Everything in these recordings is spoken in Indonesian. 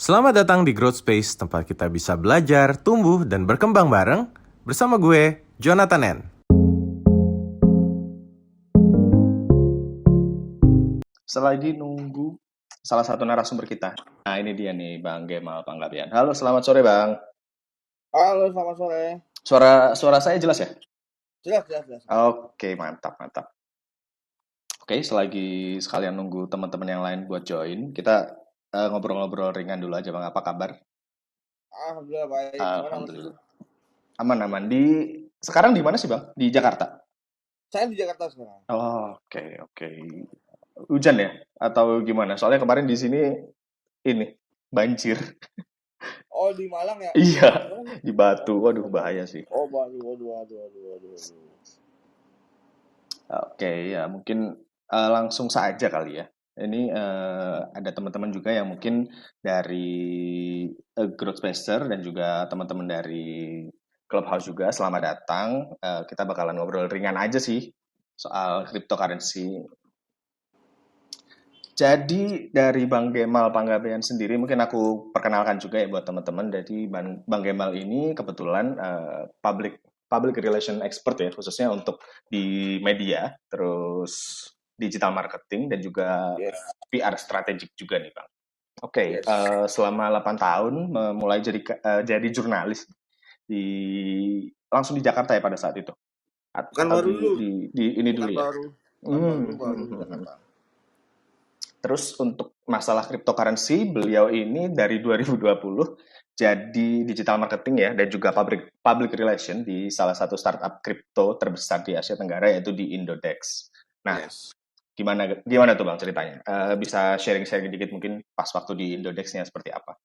Selamat datang di Growth Space, tempat kita bisa belajar, tumbuh, dan berkembang bareng. Bersama gue, Jonathan N. Selagi nunggu salah satu narasumber kita. Nah, ini dia nih, Bang Gemal Panggabean. Halo, selamat sore, Bang. Halo, selamat sore. Suara saya jelas ya? Jelas. Oke, mantap, mantap. Oke, selagi sekalian nunggu teman-teman yang lain buat join, kita ngobrol-ngobrol ringan dulu aja, Bang. Apa kabar? Alhamdulillah baik. Gimana Mas Igun? Alhamdulillah. Aman-aman. Sekarang di mana sih, Bang? Di Jakarta? Saya di Jakarta sekarang. Oke. Hujan ya? Atau gimana? Soalnya kemarin di sini ini banjir. Oh, di Malang ya? Iya, Di mana nih? di Batu. Waduh, bahaya sih. Oh, waduh. Oke, ya mungkin langsung saja kali ya. Ini ada teman-teman juga yang mungkin dari Growth Spacer dan juga teman-teman dari Clubhouse juga. Selamat datang. Kita bakalan ngobrol ringan aja sih soal cryptocurrency. Jadi dari Bang Gemal Panggabean sendiri mungkin aku perkenalkan juga ya buat teman-teman. Jadi Bang Gemal ini kebetulan public relation expert ya, khususnya untuk di media, terus digital marketing dan juga Yes. PR strategik juga nih Bang. Oke, Yes. selama 8 tahun mulai jadi jurnalis langsung di Jakarta ya pada saat itu. Bukan Atau baru dulu. di ini Bukan dulu ya. baru. Baru di Jakarta. Terus untuk masalah cryptocurrency, beliau ini dari 2020 jadi digital marketing ya dan juga public relation di salah satu startup kripto terbesar di Asia Tenggara yaitu di Indodex. Nah, Yes. gimana tuh Bang ceritanya? Bisa sharing-sharing dikit mungkin pas waktu di Indodexnya seperti apa?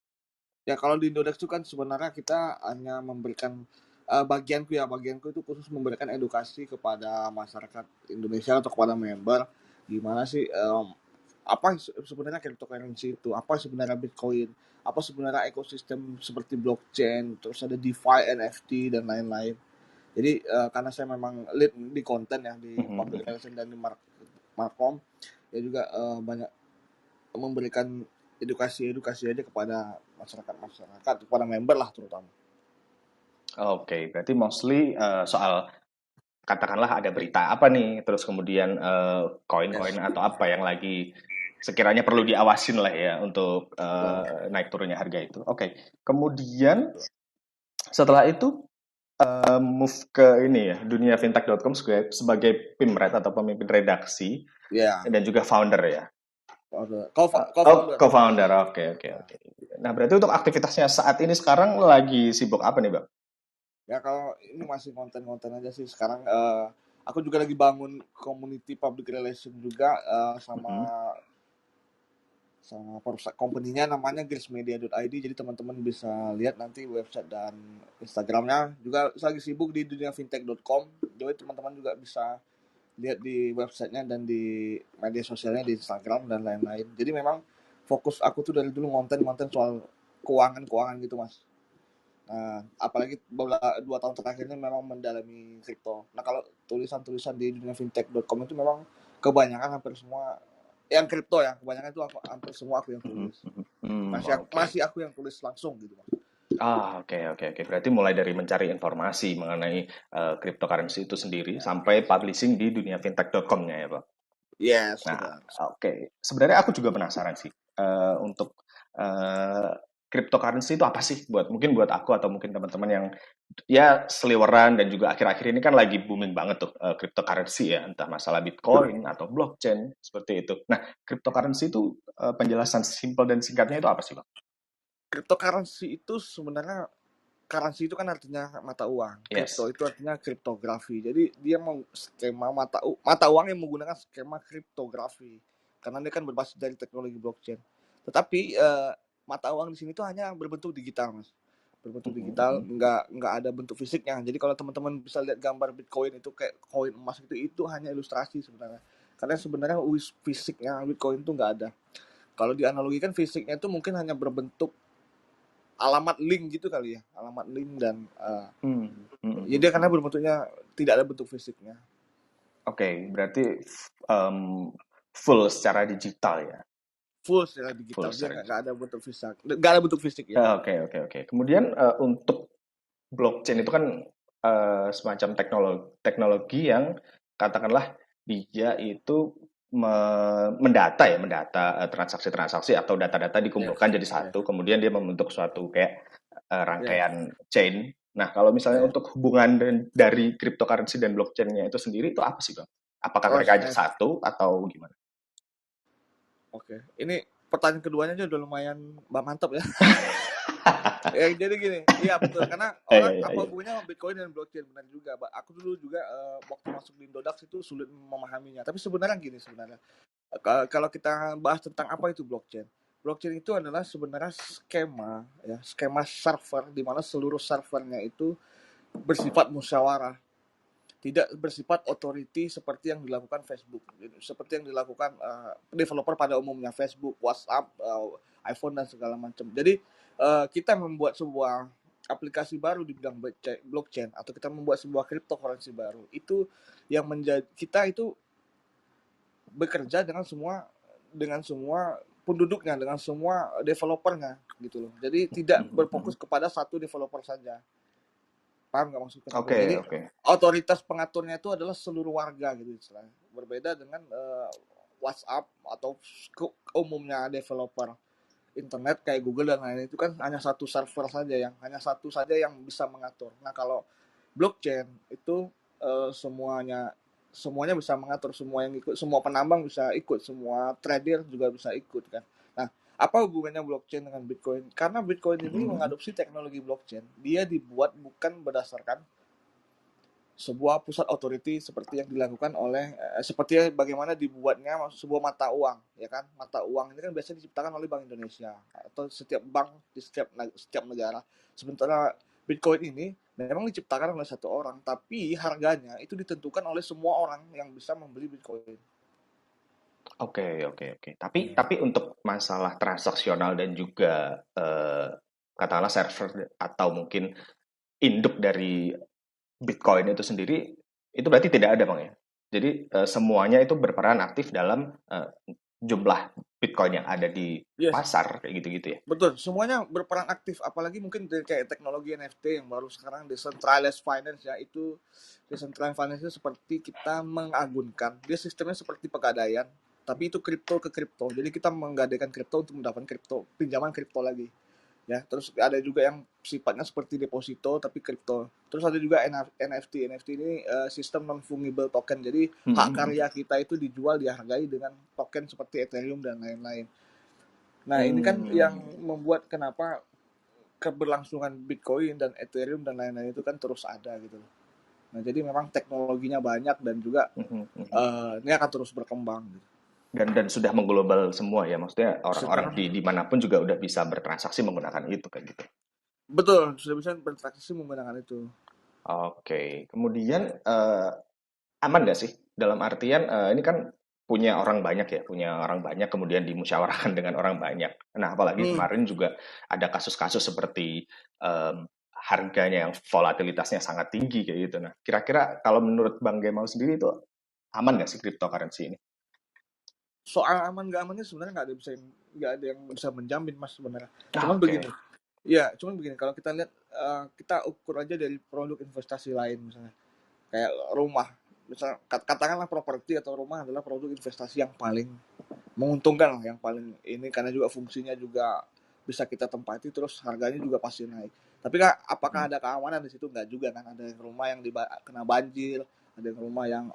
Ya kalau di Indodex itu kan sebenarnya kita hanya memberikan bagianku itu khusus memberikan edukasi kepada masyarakat Indonesia atau kepada member gimana sih apa sebenarnya cryptocurrency itu, apa sebenarnya Bitcoin, apa sebenarnya ekosistem seperti blockchain, terus ada DeFi, NFT dan lain-lain. Jadi karena saya memang lead di konten ya di public relation dan di markom, ya juga banyak memberikan edukasi aja kepada masyarakat kepada member lah terutama. Oke, berarti mostly soal katakanlah ada berita apa nih, terus kemudian koin-koin Yes. atau apa yang lagi sekiranya perlu diawasin lah ya untuk Betul. naik turunnya harga itu. Oke, kemudian setelah itu move ke ini ya, dunia fintech.com sebagai pimret atau pemimpin redaksi Ya, dan juga founder ya. co-founder. Co-founder. Oke. Nah, berarti untuk aktivitasnya saat ini sekarang lagi sibuk apa nih, Bang? Ya kalau ini masih konten-konten aja sih sekarang. Aku juga lagi bangun community public relation juga sama company-nya namanya grismedia.id. Jadi teman-teman bisa lihat nanti website dan Instagramnya. Juga saya lagi sibuk di dunia fintech.com. Jadi teman-teman juga bisa lihat di websitenya dan di media sosialnya di Instagram dan lain-lain. Jadi memang fokus aku tuh dari dulu konten-konten soal keuangan gitu mas. Nah, apalagi 2 tahun terakhir ini memang mendalami kripto. Nah, kalau tulisan-tulisan di dunia fintech.com itu memang kebanyakan hampir semua yang kripto ya, kebanyakan itu hampir semua aku yang tulis. Masih aku yang tulis langsung gitu, Mas. Oke. Berarti mulai dari mencari informasi mengenai cryptocurrency itu sendiri sampai publishing di dunia fintech.com-nya ya, Pak. Yes, Nah, benar. oke. Sebenarnya aku juga penasaran sih untuk cryptocurrency itu apa sih mungkin buat aku atau mungkin teman-teman yang ya seliweran dan juga akhir-akhir ini kan lagi booming banget tuh cryptocurrency ya, entah masalah Bitcoin atau blockchain seperti itu. Nah, cryptocurrency itu penjelasan simpel dan singkatnya itu apa sih, Bang? Cryptocurrency itu sebenarnya currency itu kan artinya mata uang. Kripto Yes. itu artinya kriptografi. Jadi dia mau skema mata uang yang menggunakan skema kriptografi. Karena dia kan berbasis dari teknologi blockchain. Tetapi mata uang di sini tuh hanya berbentuk digital, Mas. Berbentuk digital, nggak ada bentuk fisiknya. Jadi kalau teman-teman bisa lihat gambar Bitcoin itu kayak koin emas itu hanya ilustrasi sebenarnya. Karena sebenarnya fisiknya Bitcoin itu nggak ada. Kalau dianalogikan fisiknya itu mungkin hanya berbentuk alamat link gitu kali ya, alamat link dan jadi karena berbentuknya tidak ada bentuk fisiknya. Oke, berarti full secara digital ya. full secara full digital, dia secara nggak ada bentuk fisik, nggak ada bentuk fisik ya. Oke. Kemudian untuk blockchain itu kan semacam teknologi yang katakanlah dia itu mendata transaksi-transaksi atau data-data Yes, dikumpulkan jadi yes, satu, kemudian dia membentuk suatu kayak yes, rangkaian chain. Nah, kalau misalnya yes. untuk hubungan dari cryptocurrency dan blockchain-nya itu sendiri itu apa sih, Bang? Apakah Oh, mereka nice. satu atau gimana? Oke. Ini pertanyaan keduanya aja udah lumayan mantap ya. Ya, jadi gini, iya betul. Karena orang Iya, apa iya. hubungannya sama Bitcoin dan blockchain, benar juga. Aku dulu juga waktu masuk di Indodax itu sulit memahaminya. Tapi sebenarnya gini sebenarnya. Kalau kita bahas tentang apa itu blockchain. Blockchain itu adalah sebenarnya skema ya, skema server di mana seluruh servernya itu bersifat musyawarah, tidak bersifat authority seperti yang dilakukan Facebook, seperti yang dilakukan developer pada umumnya, Facebook, WhatsApp, iPhone dan segala macam. Jadi kita membuat sebuah aplikasi baru di bidang blockchain atau kita membuat sebuah cryptocurrency baru, itu yang menjadi kita itu bekerja dengan semua penduduknya, dengan semua developernya gitu loh. Jadi tidak berfokus kepada satu developer saja. Paham nggak maksud kenapa? Oke, Jadi oke. otoritas pengaturnya itu adalah seluruh warga gitu istilahnya. Berbeda dengan WhatsApp atau umumnya developer internet kayak Google dan lain-lain, itu kan hanya satu saja yang bisa mengatur. Nah, kalau blockchain itu semuanya semuanya bisa mengatur, semua yang ikut, semua penambang bisa ikut, semua trader juga bisa ikut kan. Nah, apa hubungannya blockchain dengan Bitcoin? Karena Bitcoin ini mengadopsi teknologi blockchain. Dia dibuat bukan berdasarkan sebuah pusat otoriti seperti yang dilakukan oleh seperti bagaimana dibuatnya sebuah mata uang, ya kan. Mata uang ini kan biasanya diciptakan oleh Bank Indonesia atau setiap bank di setiap negara. Sementara Bitcoin ini memang diciptakan oleh satu orang, tapi harganya itu ditentukan oleh semua orang yang bisa membeli Bitcoin. Oke. Tapi untuk masalah transaksional dan juga katakanlah server atau mungkin induk dari Bitcoin itu sendiri, itu berarti tidak ada, Bang ya? Jadi semuanya itu berperan aktif dalam jumlah Bitcoin yang ada di Yes, pasar kayak gitu-gitu ya. betul, semuanya berperan aktif, apalagi mungkin dari kayak teknologi NFT yang baru sekarang decentralized finance ya, itu decentralized finance itu seperti kita mengagunkan, dia sistemnya seperti pegadaian, tapi itu kripto ke kripto, jadi kita menggadaikan kripto untuk mendapatkan kripto, pinjaman kripto lagi. Ya, terus ada juga yang sifatnya seperti deposito tapi kripto. Terus ada juga NFT. NFT ini sistem non fungible token. Jadi hak karya kita itu dijual dihargai dengan token seperti Ethereum dan lain-lain. Nah, ini kan yang Hmm. membuat kenapa keberlangsungan Bitcoin dan Ethereum dan lain-lain itu kan terus ada gitu loh. Nah, jadi memang teknologinya banyak dan juga ini akan terus berkembang gitu. Dan sudah mengglobal semua ya, maksudnya orang-orang Secara dimanapun juga udah bisa bertransaksi menggunakan itu kayak gitu. betul sudah bisa bertransaksi menggunakan itu. Oke, kemudian aman nggak sih? Dalam artian ini kan punya orang banyak, kemudian dimusyawarahkan dengan orang banyak. Nah, apalagi Hmm, kemarin juga ada kasus-kasus seperti harganya yang volatilitasnya sangat tinggi kayak gitu. Nah, kira-kira kalau menurut Bang Gemal sendiri itu aman nggak sih cryptocurrency ini? soal aman nggak amannya sebenarnya nggak ada yang bisa menjamin mas sebenarnya. Ah, Cuman begini, oke. ya cuman begini kalau kita lihat kita ukur aja dari produk investasi lain misalnya kayak rumah, misal katakanlah properti atau rumah adalah produk investasi yang paling menguntungkan lah, yang paling ini karena juga fungsinya juga bisa kita tempati, terus harganya juga pasti naik. Tapi apakah ada keamanan di situ? Nggak juga kan. Ada yang rumah yang kena banjir, ada yang rumah yang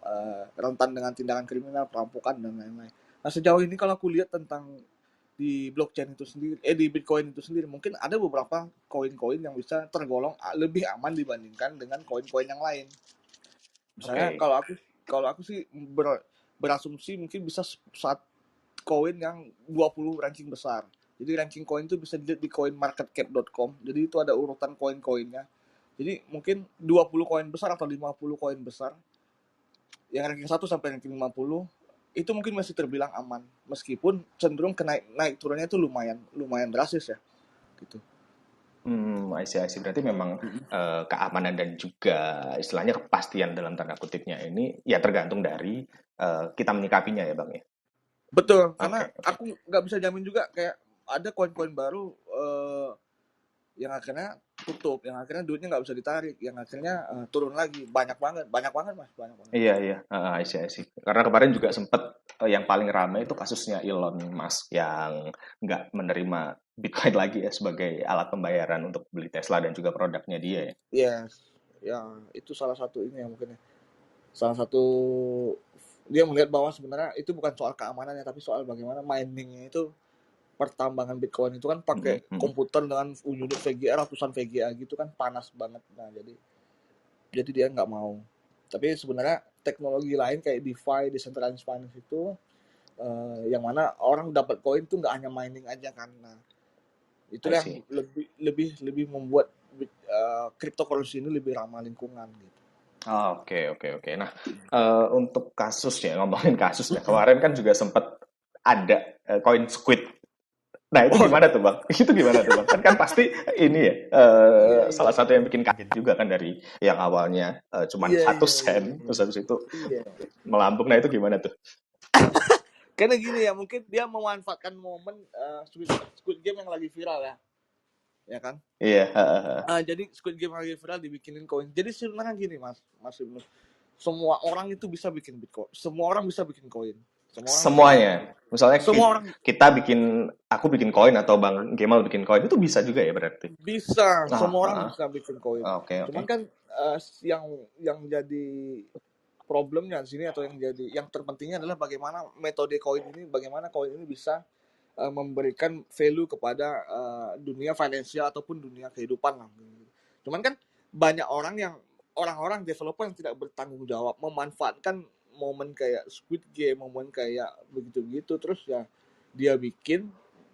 rentan dengan tindakan kriminal, perampokan dan lain-lain. Nah, sejauh ini kalau aku lihat tentang di blockchain itu sendiri, di Bitcoin itu sendiri, mungkin ada beberapa koin-koin yang bisa tergolong lebih aman dibandingkan dengan koin-koin yang lain. Misalnya Oke. kalau aku sih berasumsi mungkin bisa saat koin yang 20 ranking besar. Jadi ranking koin itu bisa dilihat di coinmarketcap.com. Jadi itu ada urutan koin-koinnya. Jadi mungkin 20 koin besar atau 50 koin besar yang ranking 1 sampai ranking 50 itu mungkin masih terbilang aman meskipun cenderung naik turunnya itu lumayan lumayan drastis ya gitu. I see. Berarti memang keamanan dan juga istilahnya kepastian dalam tanda kutipnya ini ya tergantung dari kita menyikapinya ya Bang ya. Betul, karena Oke, oke. aku nggak bisa jamin juga kayak ada koin-koin baru yang akhirnya tutup, yang akhirnya duitnya nggak bisa ditarik, yang akhirnya turun lagi. Banyak banget mas, banyak banget. Iya, iya. I see, I see. Karena kemarin juga sempat yang paling ramai itu kasusnya Elon Musk yang nggak menerima Bitcoin lagi ya sebagai alat pembayaran untuk beli Tesla dan juga produknya dia ya. Yes, ya itu salah satu ini ya mungkin ya. Salah satu dia melihat bahwa sebenarnya itu bukan soal keamanannya, tapi soal bagaimana miningnya itu pertambangan Bitcoin itu kan Mm-mm, pakai mm-mm. komputer dengan unit VGA ratusan VGA gitu kan panas banget. Nah jadi dia nggak mau. Tapi sebenarnya teknologi lain kayak DeFi, decentralized finance itu yang mana orang dapat koin tuh nggak hanya mining aja kan. Nah, I itulah yang see. lebih membuat cryptocurrency ini lebih ramah lingkungan gitu. Oke, oke, oke. Nah, untuk kasus ya, ngomongin kasus ya, kemarin kan juga sempat ada koin Squid. Nah, itu Oh gimana tuh, Bang? Itu gimana tuh, Bang? Kan pasti ini ya, iya iya salah satu yang bikin kaget juga kan dari yang awalnya cuman iya satu iya iya sen, terus habis itu iya. melambung. Nah, itu gimana tuh? Karena gini ya mungkin dia memanfaatkan momen Squid Game yang lagi viral ya kan. Iya, Jadi Squid Game lagi viral dibikinin koin. Jadi sebenarnya gini mas Ibnu, semua orang itu bisa bikin Bitcoin, semua orang bisa bikin koin, semua orang bisa bikin semuanya. Misalnya semua orang kita bikin, aku bikin koin atau Bang Gemal bikin koin, itu bisa juga ya berarti? bisa, Ah, semua orang ah, bisa bikin koin. ah. Oke, oke. Cuman kan yang jadi problemnya di sini atau yang terpentingnya adalah bagaimana metode koin ini, bagaimana koin ini bisa memberikan value kepada dunia finansial ataupun dunia kehidupan lah. Cuman kan banyak orang-orang developer yang tidak bertanggung jawab memanfaatkan momen kayak Squid Game, momen kayak begitu-begitu terus ya dia bikin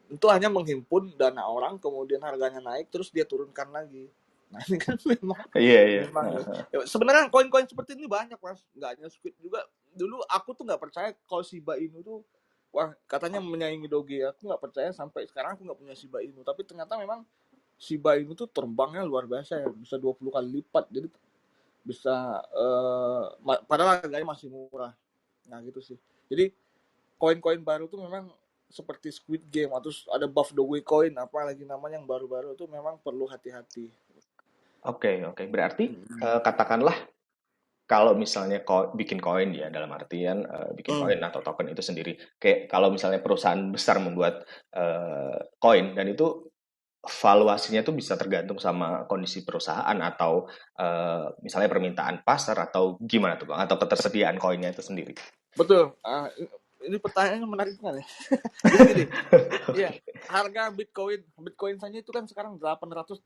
itu hanya menghimpun dana orang kemudian harganya naik terus dia turunkan lagi. Nah ini kan memang Iya, iya. memang ya, sebenarnya koin-koin seperti ini banyak mas, nggak hanya Squid juga. Dulu aku tuh nggak percaya kalau Shiba Inu tuh wah katanya menyaingi Doge, aku nggak percaya sampai sekarang aku nggak punya Shiba Inu tapi ternyata memang Shiba Inu tuh terbangnya luar biasa ya bisa 20 kali lipat jadi bisa padahal harganya masih murah. Nah gitu sih, jadi koin-koin baru tuh memang seperti Squid Game atau ada Buff the Way coin apa lagi namanya yang baru-baru itu memang perlu hati-hati. Oke, oke. Berarti katakanlah kalau misalnya bikin koin ya dalam artian bikin Hmm. koin atau token itu sendiri. Kayak kalau misalnya perusahaan besar membuat koin dan itu valuasinya tuh bisa tergantung sama kondisi perusahaan atau misalnya permintaan pasar atau gimana tuh Bang? Atau ketersediaan koinnya itu sendiri. Betul. Ini pertanyaannya menarik sekali. Jadi gini, iya, Oke. harga Bitcoin saja itu kan sekarang 880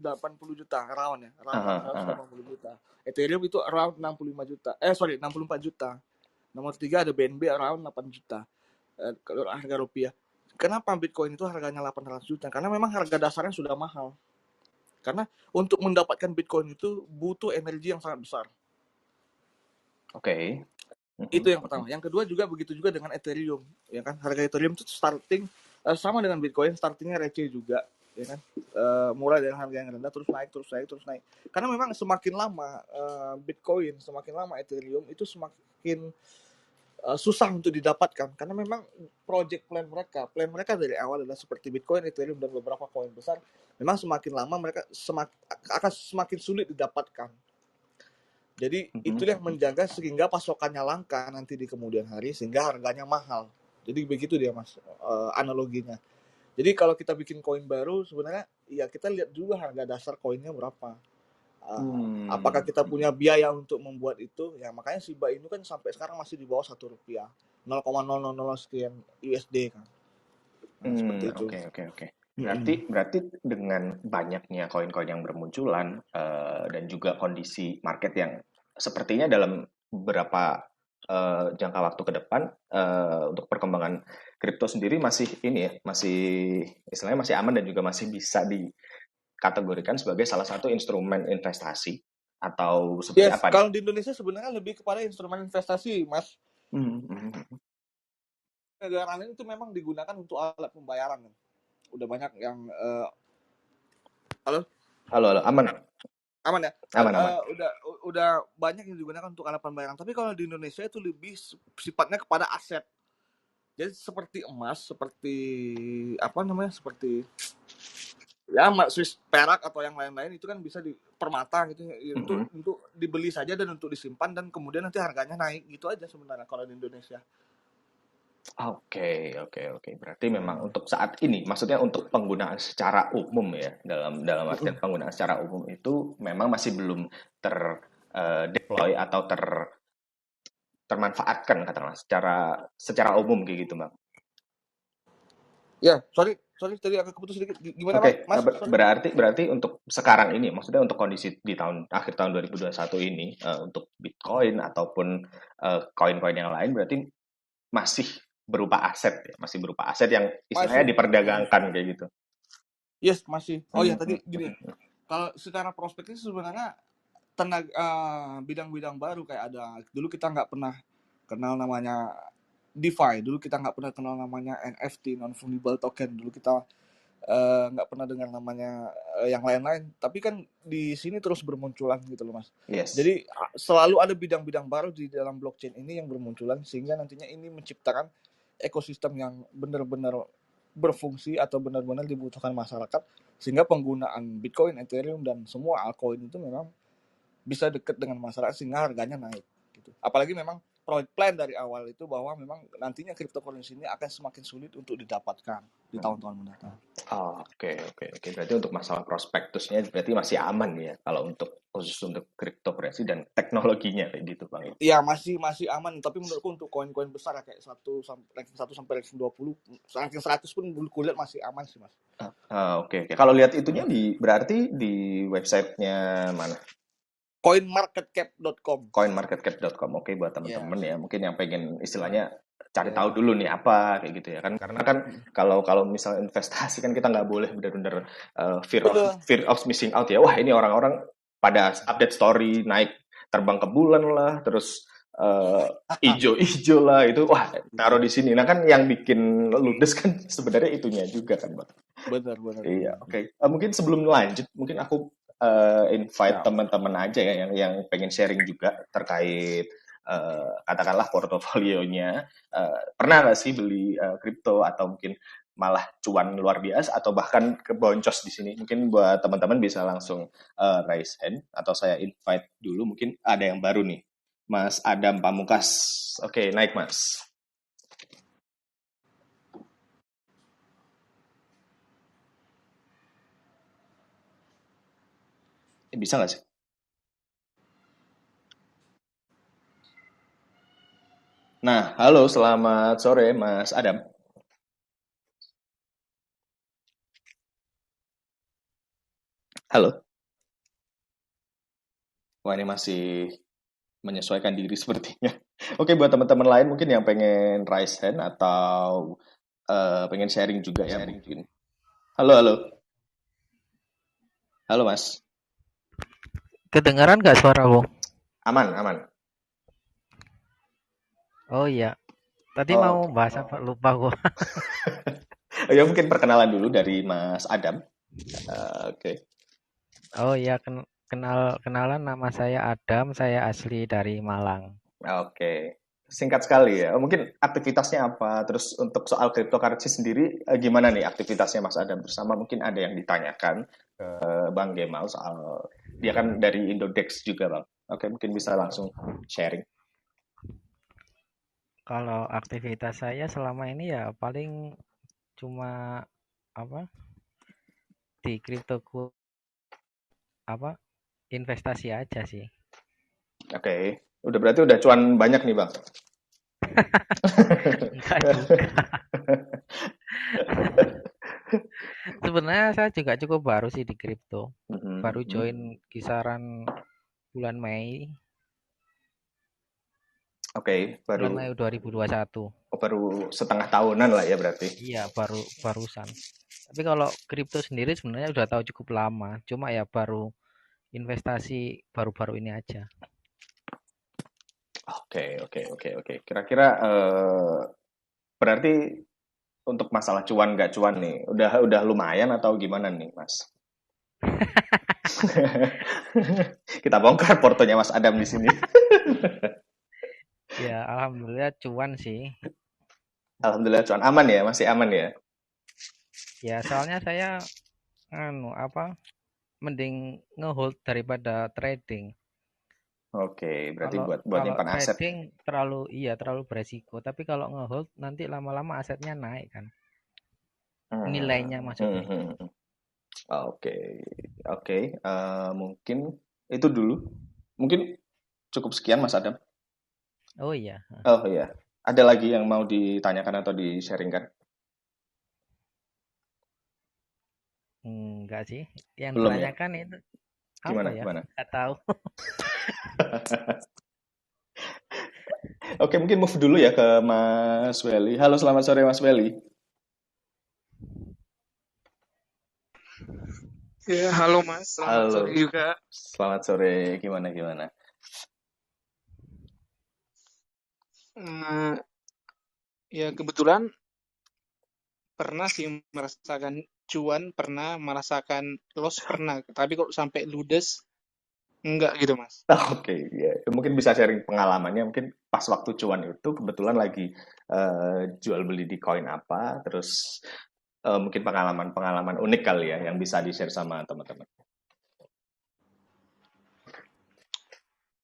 juta round ya, round Aha, aha. 880 juta. Ethereum itu around 65 juta. Sorry, 64 juta. Nomor 3 ada BNB around 8 juta. Kalau harga rupiah. Kenapa Bitcoin itu harganya 800 juta? Karena memang harga dasarnya sudah mahal. Karena untuk mendapatkan Bitcoin itu butuh energi yang sangat besar. Oke. Itu Mhm, yang pertama. Yang kedua juga begitu juga dengan Ethereum, ya kan? Harga Ethereum itu starting sama dengan Bitcoin, startingnya receh juga, ya kan? Mulai dari harga yang rendah terus naik, terus naik, terus naik. Karena memang semakin lama Bitcoin, semakin lama Ethereum itu semakin susah untuk didapatkan karena memang plan mereka dari awal adalah seperti Bitcoin, Ethereum dan beberapa koin besar. Memang semakin lama mereka akan semakin sulit didapatkan. Jadi mhm. itulah yang menjaga sehingga pasokannya langka nanti di kemudian hari sehingga harganya mahal. Jadi begitu dia mas analoginya. Jadi kalau kita bikin koin baru sebenarnya ya kita lihat juga harga dasar koinnya berapa. Apakah Hmm. kita punya biaya untuk membuat itu? Ya makanya Shiba Inu kan sampai sekarang masih di bawah Rp1, 0,000 sekian USD kan. Nah seperti itu. Oke, oke, oke. Mm-mm. Berarti dengan banyaknya koin-koin yang bermunculan dan juga kondisi market yang sepertinya dalam beberapa jangka waktu ke depan untuk perkembangan kripto sendiri masih ini ya, masih istilahnya masih aman dan juga masih bisa dikategorikan sebagai salah satu instrumen investasi atau seperti Yes, apa nih? kalau di Indonesia sebenarnya lebih kepada instrumen investasi, Mas. Hmm, hmm, hmm. Negara lain itu memang digunakan untuk alat pembayaran kan. Udah banyak yang halo, Halo, halo, aman, aman ya. aman, aman. Udah banyak yang digunakan untuk alat pembayaran. Tapi kalau di Indonesia itu lebih sifatnya kepada aset. Jadi seperti emas, seperti apa namanya, seperti ya Swiss perak atau yang lain-lain itu kan bisa di permata gitu ya, untuk dibeli saja dan untuk disimpan dan kemudian nanti harganya naik gitu aja sebenarnya kalau di Indonesia. Oke, oke, oke. Berarti memang untuk saat ini, maksudnya untuk penggunaan secara umum ya, dalam artian penggunaan secara umum itu memang masih belum deploy atau termanfaatkan katakanlah secara umum kayak gitu, Bang. Ya, sorry tadi agak keputus sedikit. Gimana Bang? Oke, Mas? Sorry. berarti untuk sekarang ini, maksudnya untuk kondisi di akhir tahun 2021 ini, untuk Bitcoin ataupun koin-koin yang lain, berarti masih berupa aset ya, masih berupa aset yang istilahnya Masih. diperdagangkan kayak gitu. Yes, masih. Oh ya, tadi Hmm. gini. Kalau secara prospektif sebenarnya bidang-bidang baru kayak ada. Dulu kita nggak pernah kenal namanya DeFi. Dulu kita nggak pernah kenal namanya NFT, non-fungible token. Dulu kita nggak pernah dengar namanya yang lain-lain. Tapi kan di sini terus bermunculan gitu loh Mas. Yes. Jadi selalu ada bidang-bidang baru di dalam blockchain ini yang bermunculan sehingga nantinya ini menciptakan ekosistem yang benar-benar berfungsi atau benar-benar dibutuhkan masyarakat sehingga penggunaan Bitcoin, Ethereum dan semua altcoin itu memang bisa dekat dengan masyarakat sehingga harganya naik gitu. Apalagi memang plan dari awal itu bahwa memang nantinya cryptocurrency ini akan semakin sulit untuk didapatkan di tahun-tahun mendatang. Oke. Berarti untuk masalah prospektusnya berarti masih aman ya kalau khusus untuk cryptocurrency dan teknologinya kayak gitu, Bang. Iya, masih aman, tapi menurutku untuk koin-koin besar kayak ranking 1 sampai ranking 20, ranking 100 pun kulihat masih aman sih, Mas. Oke. Kalau lihat itunya berarti di websitenya mana? Coinmarketcap.com. Coinmarketcap.com. Oke, buat teman-teman ya, mungkin yang pengen istilahnya cari tahu dulu nih apa kayak gitu ya kan, karena kan kalau misalnya investasi kan kita nggak boleh benar-benar fear of missing out ya. Wah, ini orang-orang pada update story naik terbang ke bulan lah, terus ijo lah itu, wah taruh di sini. Nah kan yang bikin ludes kan sebenarnya itunya juga kan, Bang. Benar. Iya, oke. Mungkin sebelum lanjut, mungkin aku invite teman-teman aja ya yang pengen sharing juga terkait katakanlah portofolionya. Pernah nggak sih beli kripto atau mungkin malah cuan luar biasa atau bahkan keboncos di sini? Mungkin buat teman-teman bisa langsung raise hand atau saya invite dulu. Mungkin ada yang baru nih, Mas Adam Pamungkas. Oke, naik Mas. Bisa nggak sih? Nah, halo, selamat sore Mas Adam. Halo. Wah, ini masih menyesuaikan diri sepertinya. Oke, buat teman-teman lain mungkin yang pengen raise hand atau pengen sharing juga ya mungkin. Halo. Halo Mas. Kedengaran nggak suaraku? Aman. Oh iya. Tadi mau bahas apa? Lupa gua. Ya mungkin perkenalan dulu dari Mas Adam. Oke. Oh iya, kenalan, nama saya Adam, saya asli dari Malang. Oke. Singkat sekali ya. Mungkin aktivitasnya apa? Terus untuk soal cryptocurrency sendiri gimana nih aktivitasnya Mas Adam? Bersama mungkin ada yang ditanyakan ke Bang Gemal soal dia kan dari Indodex juga, Bang. Oke, mungkin bisa langsung sharing. Kalau aktivitas saya selama ini ya paling cuma di kriptoku investasi aja sih. Oke. Berarti udah cuan banyak nih, Bang. Enggak juga. Sebenarnya saya juga cukup baru sih di kripto. Baru join kisaran bulan Mei. Oke, bulan Mei 2021. Baru setengah tahunan lah ya berarti. Iya, barusan. Tapi kalau kripto sendiri sebenarnya udah tahu cukup lama. Cuma ya baru investasi baru-baru ini aja. Oke. Kira-kira berarti untuk masalah cuan nggak cuan nih, udah lumayan atau gimana nih, Mas? Kita bongkar portonya Mas Adam di sini. Ya, alhamdulillah cuan sih. Alhamdulillah cuan aman ya, masih aman ya. Ya, soalnya saya mending ngehold daripada trading. Oke, berarti Kalau buat kalau nyimpan aset. trading terlalu beresiko, tapi kalau ngehold nanti lama-lama asetnya naik kan. Nilainya Hmm, hmm, maksudnya. hmm, hmm. Oke, oke. Mungkin itu dulu. Mungkin cukup sekian, Mas Adam. Oh iya, Oh iya, ada lagi yang mau ditanyakan atau di-sharingkan? enggak sih. Yang Belum ya? ditanyakan itu apa Gimana, ya? gimana? Enggak tahu. Oke, mungkin move dulu ya ke Mas Welly. Halo, selamat sore Mas Welly. Ya, halo Mas, selamat sore Halo, juga. selamat sore. Gimana? Eh, ya kebetulan pernah sih merasakan cuan, pernah merasakan loss, pernah. Tapi kalau sampai ludes, enggak gitu Mas. Oke, ya. Mungkin bisa sharing pengalamannya. Mungkin pas waktu cuan itu kebetulan lagi jual beli di koin apa, terus mungkin pengalaman-pengalaman unik kali ya yang bisa di-share sama teman-teman.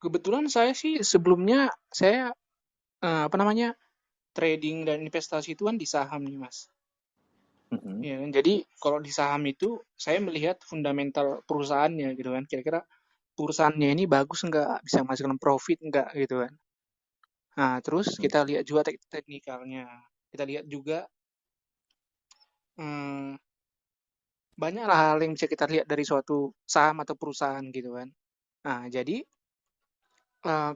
Kebetulan saya sih sebelumnya saya trading dan investasi itu kan di saham nih Mas. Mhm. Ya, kan? Jadi kalau di saham itu saya melihat fundamental perusahaannya gitu kan. Kira-kira perusahaannya ini bagus enggak, bisa menghasilkan profit enggak gitu kan. Nah, terus kita lihat juga teknikalnya. Kita lihat juga hmm, banyak hal yang bisa kita lihat dari suatu saham atau perusahaan gitu kan. Nah, jadi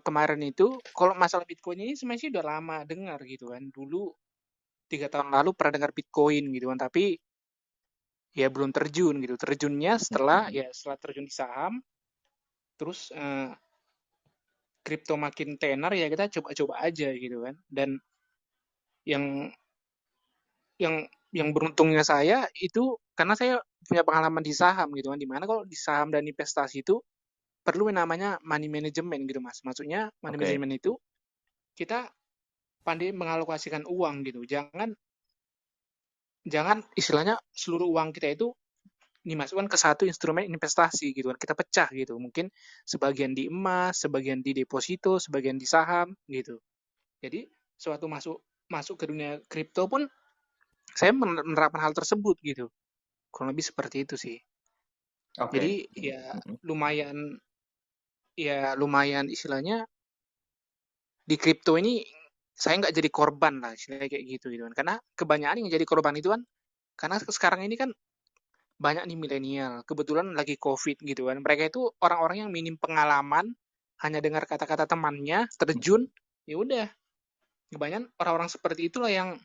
kemarin itu kalau masalah Bitcoin ini sebenarnya sih udah lama dengar gitu kan. Dulu 3 tahun lalu pernah dengar Bitcoin gitu kan, tapi ya belum terjun gitu. Terjunnya setelah terjun di saham, terus kripto makin tenar ya kita coba-coba aja gitu kan. Dan yang yang beruntungnya saya itu karena saya punya pengalaman di saham gitu kan, dimana kalau di saham dan investasi itu perlu yang namanya money management gitu Mas. Maksudnya money Oke, management itu kita pandai mengalokasikan uang gitu. Jangan jangan istilahnya seluruh uang kita itu dimasukkan ke satu instrumen investasi gitu kan. Kita pecah gitu. Mungkin sebagian di emas, sebagian di deposito, sebagian di saham gitu. Jadi suatu masuk masuk ke dunia kripto pun saya menerapkan hal tersebut gitu. Kurang lebih seperti itu sih. oke. Jadi Mhm. lumayan istilahnya di kripto ini saya nggak jadi korban lah istilahnya kayak gitu kan. Karena kebanyakan yang jadi korban itu kan karena sekarang ini kan banyak nih milenial, kebetulan lagi COVID gitu kan. Mereka itu orang-orang yang minim pengalaman, hanya dengar kata-kata temannya, terjun, ya udah. Kebanyakan orang-orang seperti itulah yang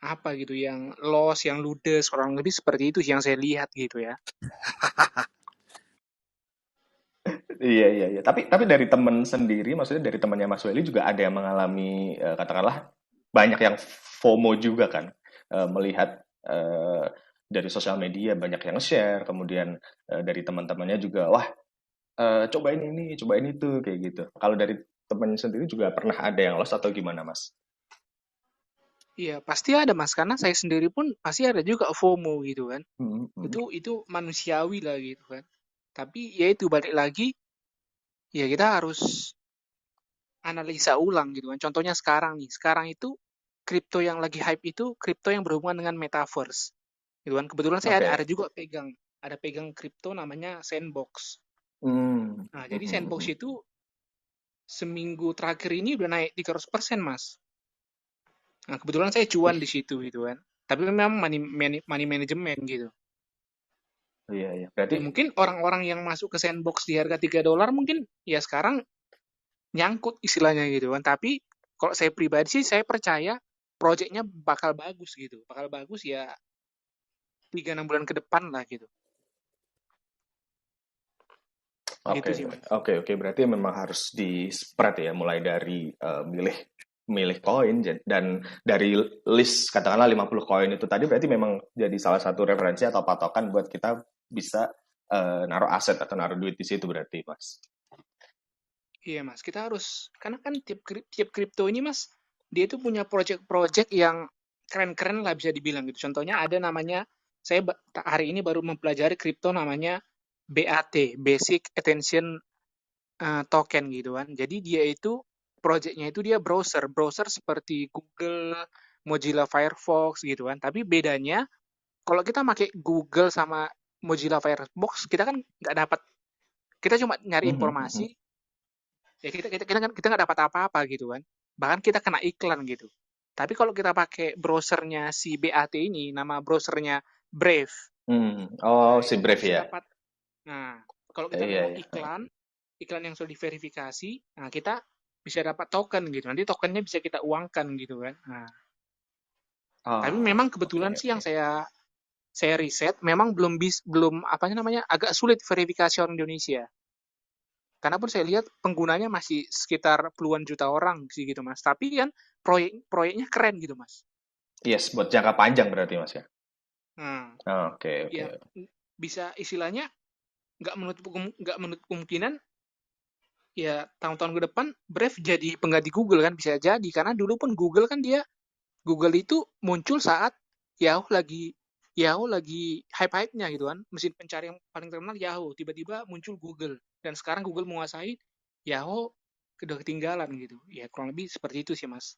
apa gitu, yang loss, yang ludes, kurang lebih seperti itu yang saya lihat gitu ya. Iya. Tapi dari teman sendiri, maksudnya dari temannya Mas Welly juga ada yang mengalami katakanlah banyak yang FOMO juga kan, melihat dari sosial media banyak yang share, kemudian dari teman-temannya juga, wah cobain itu kayak gitu. Kalau dari teman sendiri juga pernah ada yang loss atau gimana Mas? Iya, pasti ada Mas, karena saya sendiri pun pasti ada juga FOMO gitu kan. Mhm. Itu manusiawi lah gitu kan. Tapi ya itu balik lagi, ya kita harus analisa ulang gitu kan. Contohnya sekarang nih, sekarang itu kripto yang lagi hype itu kripto yang berhubungan dengan metaverse. Gitu kan. Kebetulan saya ada Oke. juga pegang kripto namanya Sandbox. Hmm. Nah, jadi Sandbox Mhm. itu seminggu terakhir ini udah naik 300% Mas. Nah, kebetulan saya cuan di Ih, situ gitu kan. Tapi memang money management gitu. iya. Berarti Ya mungkin orang-orang yang masuk ke Sandbox di harga $3 mungkin ya sekarang nyangkut istilahnya gitu kan. Tapi kalau saya pribadi sih saya percaya proyeknya bakal bagus gitu. Bakal bagus ya 3-6 bulan ke depan lah gitu. Gitu oke, sih Mas. oke. Berarti memang harus di spread ya, mulai dari milih milih koin dan dari list katakanlah 50 koin itu tadi berarti memang jadi salah satu referensi atau patokan buat kita bisa naruh aset atau naruh duit di situ berarti, Mas. Iya Mas, kita harus karena kan tiap kripto ini Mas dia itu punya project-project yang keren-keren lah bisa dibilang gitu. Contohnya ada namanya, saya hari ini baru mempelajari kripto namanya BAT, Basic Attention Token gitu kan. Jadi dia itu projectnya itu dia browser seperti Google, Mozilla Firefox gitu kan. Tapi bedanya kalau kita pakai Google sama Mozilla Firefox, kita kan nggak dapat, kita cuma nyari Mhm, mhm. informasi, ya kita nggak dapat apa-apa gitu kan. Bahkan kita kena iklan gitu. Tapi kalau kita pakai browsernya si BAT ini, nama browsernya Brave. Oh, Nah, si itu kita Brave bisa ya? dapat. Nah, kalau kita Iya, mau iya. iklan yang sudah diverifikasi, nah kita bisa dapat token gitu. Nanti tokennya bisa kita uangkan gitu kan. Nah, tapi Oh, memang oke, kebetulan sih yang oke. saya riset memang belum apa namanya agak sulit verifikasi orang Indonesia. Karena pun saya lihat penggunanya masih sekitar puluhan juta orang sih gitu Mas. Tapi kan proyeknya keren gitu Mas. Yes, buat jangka panjang berarti Mas ya? Nah, Oke, oke. ya bisa istilahnya nggak menutup kemungkinan ya tahun-tahun ke depan Brave jadi pengganti Google kan bisa jadi karena dulu pun Google itu muncul saat Yahoo lagi hype-hype-nya gitu kan. Mesin pencari yang paling terkenal Yahoo, tiba-tiba muncul Google dan sekarang Google menguasai Yahoo udah ketinggalan gitu. Ya kurang lebih seperti itu sih, Mas.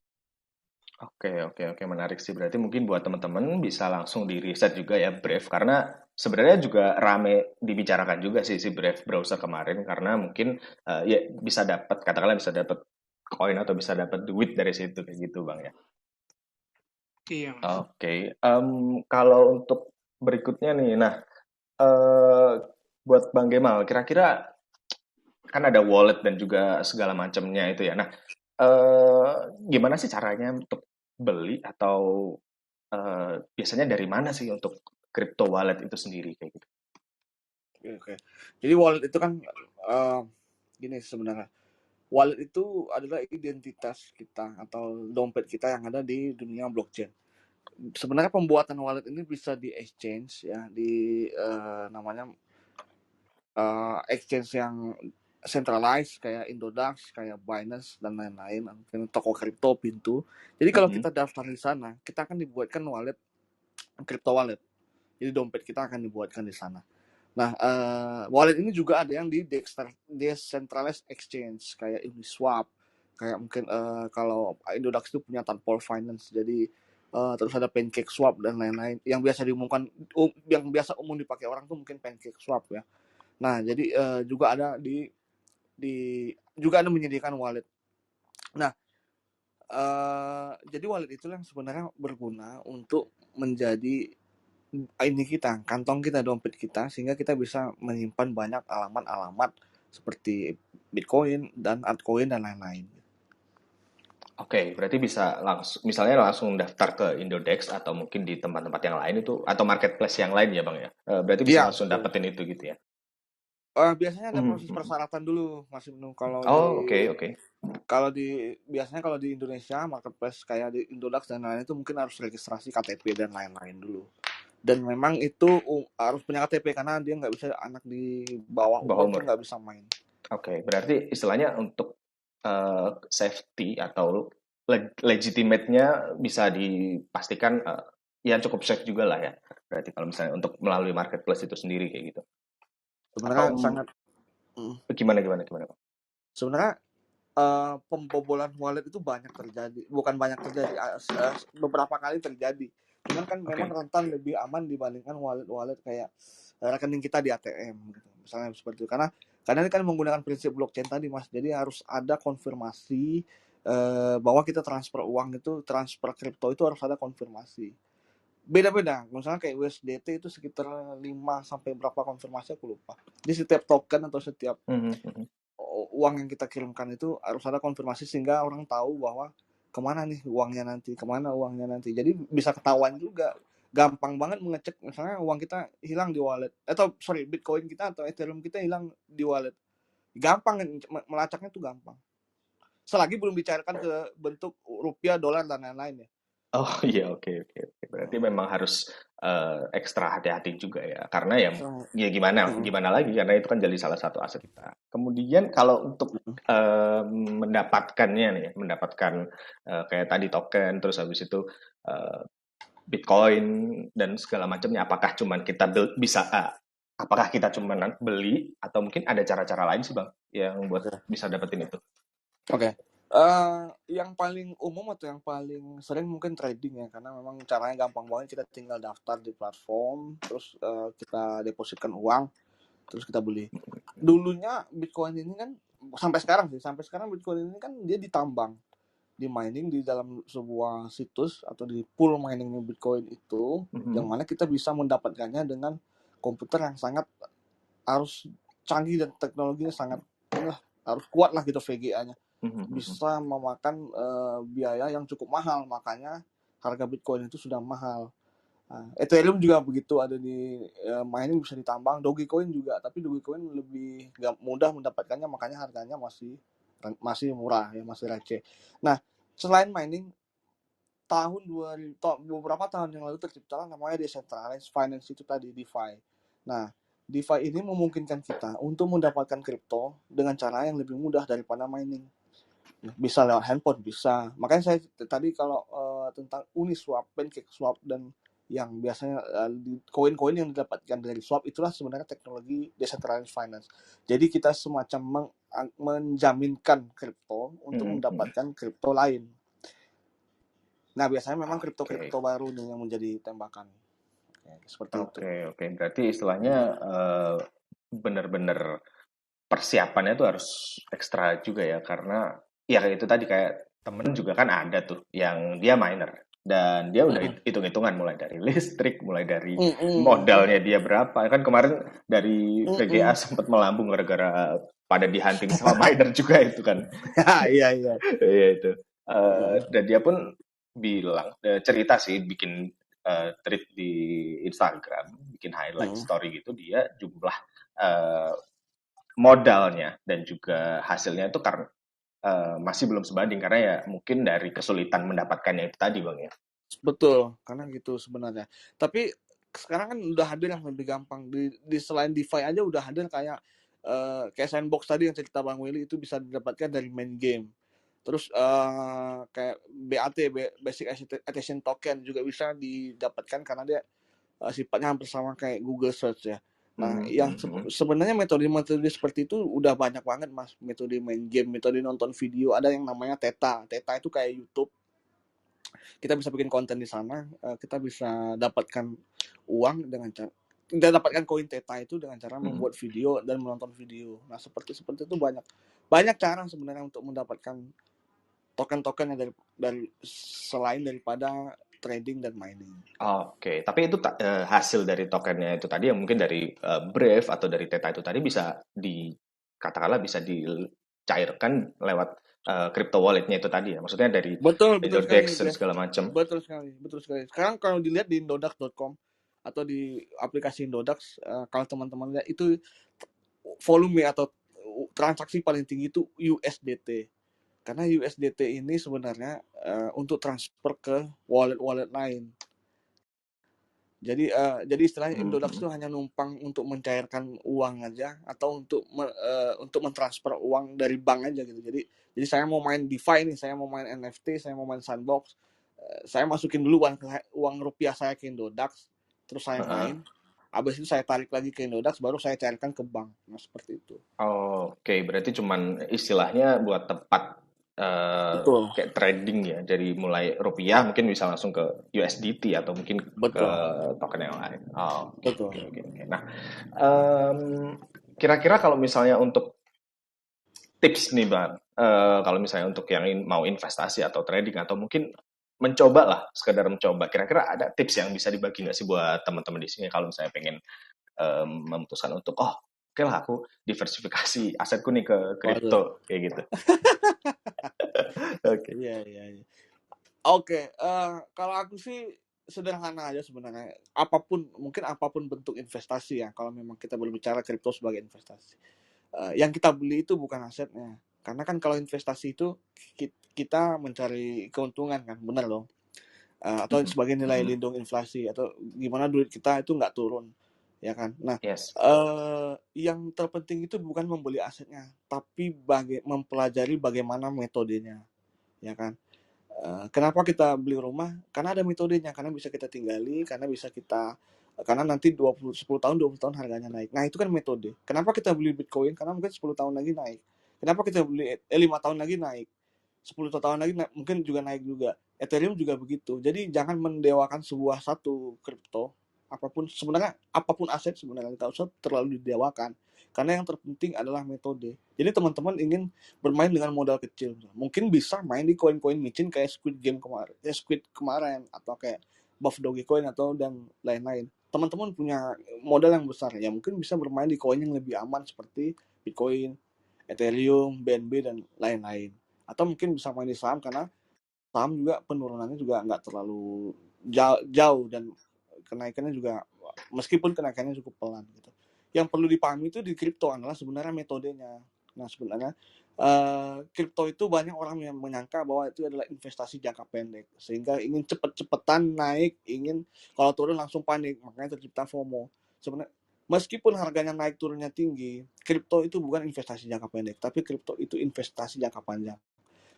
Oke, oke, oke, menarik sih. Berarti mungkin buat teman-teman bisa langsung di riset juga ya Brave, karena sebenarnya juga rame dibicarakan juga sih si Brave browser kemarin, karena mungkin ya bisa dapat, katakanlah bisa dapat koin atau bisa dapat duit dari situ kayak gitu Bang ya. Iya, Mas. Oke, kalau untuk berikutnya nih, nah eh buat Bang Gemal, kira-kira kan ada wallet dan juga segala macamnya itu ya. Nah, eh gimana sih caranya untuk beli atau biasanya dari mana sih untuk crypto wallet itu sendiri kayak gitu? Oke, oke. Jadi wallet itu kan gini sebenarnya. Wallet itu adalah identitas kita atau dompet kita yang ada di dunia blockchain. Sebenarnya pembuatan wallet ini bisa di exchange ya di namanya exchange yang centralized kayak Indodax, kayak Binance dan lain-lain, mungkin toko kripto pintu. Jadi kalau Mhm. kita daftar di sana, kita akan dibuatkan wallet, crypto wallet. Jadi dompet kita akan dibuatkan di sana. Nah, wallet ini juga ada yang di decentralized exchange kayak Uniswap, kayak mungkin kalau Indodax itu punya Tanpol Finance. Jadi terus ada PancakeSwap dan lain-lain. Yang biasa diumumkan, yang biasa umum dipakai orang tuh mungkin PancakeSwap ya. Nah, jadi juga ada juga ada menyediakan wallet. Nah, jadi wallet itu yang sebenarnya berguna untuk menjadi ini kita, kantong kita, dompet kita, sehingga kita bisa menyimpan banyak alamat-alamat seperti Bitcoin dan altcoin dan lain-lain. Oke, berarti bisa langsung, misalnya langsung daftar ke Indodex atau mungkin di tempat-tempat yang lain itu atau marketplace yang lain ya Bang ya. Berarti bisa Iya, langsung betul. dapetin itu gitu ya. Biasanya ada proses Mhm. persyaratan dulu, Mas Ibnu. Oh, oke, oke. Biasanya kalau di Indonesia marketplace kayak di Indodax dan lain-lain itu mungkin harus registrasi KTP dan lain-lain dulu. Dan memang itu harus punya KTP karena dia nggak bisa, anak di bawah Bawah umur tuh umur. nggak bisa main. Oke, berarti istilahnya untuk safety atau legitimate-nya bisa dipastikan ya cukup safe juga lah ya. Berarti kalau misalnya untuk melalui marketplace itu sendiri kayak gitu. Atau Sebenarnya sangat gimana gimana gimana Bang? sebenarnya pembobolan wallet itu banyak terjadi, bukan banyak terjadi, beberapa kali terjadi. Cuman kan memang Oke. rentan lebih aman dibandingkan wallet-wallet kayak rekening kita di ATM gitu. Misalnya seperti itu. Karena ini kan menggunakan prinsip blockchain tadi, Mas. Jadi harus ada konfirmasi bahwa kita transfer uang itu, transfer kripto itu harus ada konfirmasi. Beda-beda. Misalnya kayak USDT itu sekitar 5 sampai berapa konfirmasi aku lupa. Di setiap token atau setiap Mhm, mhm. uang yang kita kirimkan itu harus ada konfirmasi sehingga orang tahu bahwa kemana nih uangnya nanti, kemana uangnya nanti. Jadi bisa ketahuan juga. Gampang banget mengecek misalnya uang kita hilang di wallet, atau sorry Bitcoin kita atau Ethereum kita hilang di wallet. Gampang, melacaknya tuh gampang. Selagi belum dicairkan ke bentuk rupiah, dolar dan lain-lain ya. Oh iya, oke. Berarti memang harus ekstra hati-hati juga ya, karena ya gimana Mm-mm. gimana lagi, karena itu kan jadi salah satu aset kita. Kemudian kalau untuk mendapatkannya nih, mendapatkan kayak tadi token, terus habis itu eh, Bitcoin dan segala macamnya, apakah cuman kita bisa apakah kita cuman beli atau mungkin ada cara-cara lain sih Bang yang buat Oke. bisa dapetin itu? Oke. Yang paling umum atau yang paling sering mungkin trading ya, karena memang caranya gampang banget. Kita tinggal daftar di platform, terus kita depositkan uang, terus kita beli. Dulunya Bitcoin ini kan sampai sekarang Bitcoin ini kan dia ditambang, di mining di dalam sebuah situs atau di pool mining Bitcoin itu, yang Mhm. mana kita bisa mendapatkannya dengan komputer yang sangat harus canggih dan teknologinya sangat harus kuat lah gitu VGA-nya. Mhm, mhm. Bisa memakan biaya yang cukup mahal, makanya harga Bitcoin itu sudah mahal. Nah, Ethereum juga begitu, ada di mining bisa ditambang, Dogecoin juga, tapi Dogecoin lebih mudah mendapatkannya, makanya harganya masih murah ya, masih receh. Nah, selain mining, beberapa tahun yang lalu tercipta namanya decentralized finance, itu tadi DeFi. Nah, DeFi ini memungkinkan kita untuk mendapatkan kripto dengan cara yang lebih mudah daripada mining. Bisa lewat handphone, bisa. Makanya saya tadi kalau tentang Uniswap, PancakeSwap, dan yang biasanya koin-koin yang didapatkan dari swap, itulah sebenarnya teknologi decentralized finance. Jadi kita semacam menjaminkan kripto untuk Mhm, mhm. mendapatkan kripto lain. Nah, biasanya memang Oke. kripto-kripto baru nih yang menjadi tembakan. Seperti itu. Oke. Berarti istilahnya benar-benar persiapannya tuh harus ekstra juga ya, karena ya kayak itu tadi, kayak temen juga kan ada tuh yang dia miner dan dia udah Mm-mm. hitung-hitungan mulai dari listrik, mulai dari Mm-mm. modalnya dia berapa. Kan kemarin dari VGA Mm-mm. sempat melambung gara-gara pada dihunting sama miner juga itu kan. Iya, iya. Iya itu. Dan dia pun bilang, cerita sih, bikin tweet di Instagram, bikin highlight Mm-mm. story gitu, dia jumlah eh, modalnya dan juga hasilnya itu karena masih belum sebanding, karena ya mungkin dari kesulitan mendapatkannya itu tadi Bang ya. Betul, karena gitu sebenarnya. Tapi sekarang kan udah hadir yang lebih gampang. Di selain DeFi aja udah hadir kayak sandbox tadi yang cerita Bang Willy, itu bisa didapatkan dari main game. Terus kayak Basic Attention Token juga bisa didapatkan karena dia sifatnya hampir sama kayak Google Search ya. Nah, Mhm, yang mhm, sebenarnya metode-metode seperti itu udah banyak banget Mas. Metode main game, metode nonton video, ada yang namanya Theta. Theta itu kayak YouTube, kita bisa bikin konten di sana, kita bisa dapatkan uang dengan cara kita dapatkan koin Theta itu dengan cara mhm. membuat video dan menonton video. Nah, seperti seperti itu banyak banyak cara sebenarnya untuk mendapatkan token-token yang dari selain daripada trading dan mining. Oke, tapi itu hasil dari tokennya itu tadi yang mungkin dari Brave atau dari Theta itu tadi bisa katakanlah bisa dicairkan lewat crypto walletnya itu tadi ya. Maksudnya dari Betul, betul sekali, Indodex dan Jeff. segala macam. Betul sekali, betul sekali. Sekarang kalau dilihat di indodax.com atau di aplikasi Indodax, kalau teman-teman lihat itu volume atau transaksi paling tinggi itu USDT. Karena USDT ini sebenarnya untuk transfer ke wallet-wallet lain. Jadi istilahnya Indodax Mhm. itu hanya numpang untuk mencairkan uang aja, atau untuk mentransfer uang dari bank aja gitu. Jadi saya mau main DeFi nih, saya mau main NFT, saya mau main sandbox, saya masukin dulu uang rupiah saya ke Indodax, terus saya Heeh. main, habis itu saya tarik lagi ke Indodax, baru saya cairkan ke bank. Nah, seperti itu. Oke, berarti cuman istilahnya buat tempat Betul, kayak trading ya, dari mulai rupiah mungkin bisa langsung ke USDT atau mungkin ke betul, token yang lain. Oke. betul. Nah, em, kira-kira kalau misalnya untuk tips nih Bang, kalau misalnya untuk yang mau investasi atau trading atau mungkin mencoba lah, sekedar mencoba, kira-kira ada tips yang bisa dibagi nggak sih buat teman-teman di sini kalau misalnya pengen memutuskan untuk oke lah aku diversifikasi asetku nih ke Waduh. kripto kayak gitu. Oke. Iya, iya, iya. Oke, kalau aku sih sederhana aja sebenarnya. Mungkin apapun bentuk investasi ya, kalau memang kita berbicara kripto sebagai investasi. Yang kita beli itu bukan asetnya. Karena kan kalau investasi itu kita mencari keuntungan kan, benar dong. atau sebagai nilai lindung inflasi, atau gimana duit kita itu nggak turun, ya kan? Nah, Yes. yang terpenting itu bukan membeli asetnya, tapi mempelajari bagaimana metodenya, ya kan? Kenapa kita beli rumah? Karena ada metodenya, karena bisa kita tinggali, karena nanti 10 tahun, 20 tahun harganya naik. Nah, itu kan metode. Kenapa kita beli Bitcoin? Karena mungkin 10 tahun lagi naik. Kenapa kita beli 5 tahun lagi naik? 10 tahun lagi mungkin juga naik juga. Ethereum juga begitu. Jadi jangan mendewakan sebuah satu kripto. Apapun aset sebenarnya tidak usah terlalu didewakan. Karena yang terpenting adalah metode. Jadi teman-teman ingin bermain dengan modal kecil, mungkin bisa main di koin-koin micin kayak Squid kemarin, atau kayak Buff Dogecoin atau dan lain-lain. Teman-teman punya modal yang besar, ya mungkin bisa bermain di koin yang lebih aman seperti Bitcoin, Ethereum, BNB dan lain-lain. Atau mungkin bisa main di saham, karena saham juga penurunannya juga nggak terlalu jauh dan kenaikannya juga, meskipun kenaikannya cukup pelan gitu. Yang perlu dipahami itu di kripto adalah sebenarnya metodenya. Nah, sebenarnya kripto itu banyak orang yang menyangka bahwa itu adalah investasi jangka pendek, sehingga ingin cepet-cepetan naik, ingin kalau turun langsung panik, makanya tercipta FOMO. Sebenarnya meskipun harganya naik turunnya tinggi, kripto itu bukan investasi jangka pendek, tapi kripto itu investasi jangka panjang.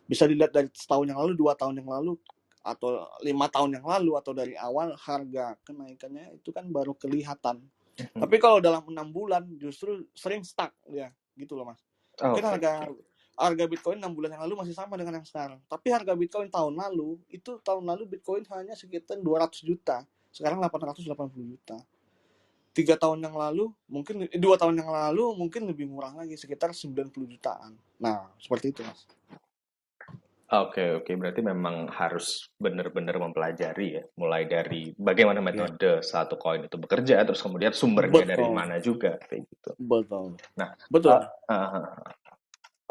Bisa dilihat dari setahun yang lalu, 2 tahun yang lalu, atau 5 tahun yang lalu, atau dari awal harga kenaikannya itu kan baru kelihatan. Tapi kalau dalam 6 bulan justru sering stuck ya, gitu loh Mas. Mungkin harga Bitcoin 6 bulan yang lalu masih sama dengan yang sekarang. Tapi harga Bitcoin tahun lalu Bitcoin hanya sekitar 200 juta. Sekarang 880 juta. 2 tahun yang lalu mungkin lebih murah lagi, sekitar 90 jutaan. Nah, seperti itu Mas. Oke. Berarti memang harus benar-benar mempelajari ya, mulai dari bagaimana metode satu koin itu bekerja, terus kemudian sumbernya dari mana juga, kayak gitu. Betul. Nah, Betul.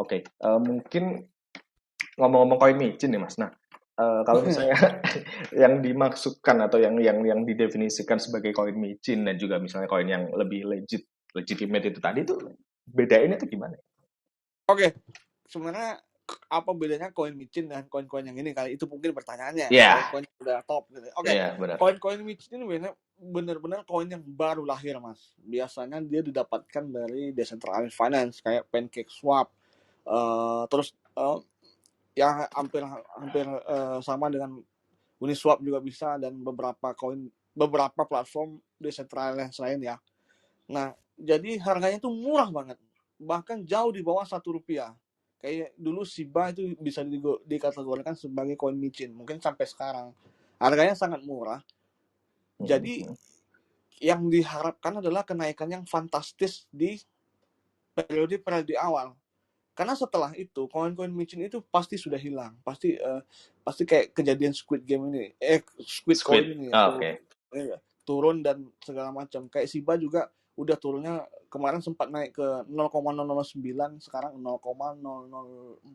Oke. Mungkin ngomong-ngomong koin micin nih Mas. Nah, kalau misalnya yang dimaksudkan atau yang didefinisikan sebagai koin micin dan juga misalnya koin yang lebih legitimate itu tadi tuh bedainnya tuh gimana? Oke. Sebenarnya apa bedanya koin micin dan koin-koin yang ini kali? Itu mungkin pertanyaannya. Yeah. Koin-koin udah top gitu. Oke. Benar. Koin-koin micin ini benar-benar koin yang baru lahir Mas. Biasanya dia didapatkan dari decentralized finance kayak PancakeSwap, terus yang hampir sama dengan Uniswap juga bisa, dan beberapa platform decentralized lain ya. Nah, jadi harganya tuh murah banget, bahkan jauh di bawah Rp1. Kayak dulu Shiba itu bisa dikategorikan sebagai koin micin, mungkin sampai sekarang harganya sangat murah. Jadi yang diharapkan adalah kenaikan yang fantastis di periode awal. Karena setelah itu koin-koin micin itu pasti sudah hilang, pasti kayak kejadian Squid Coin ini ya, turun dan segala macam. Kayak Shiba juga udah turunnya kemarin sempat naik ke 0,009, sekarang 0,004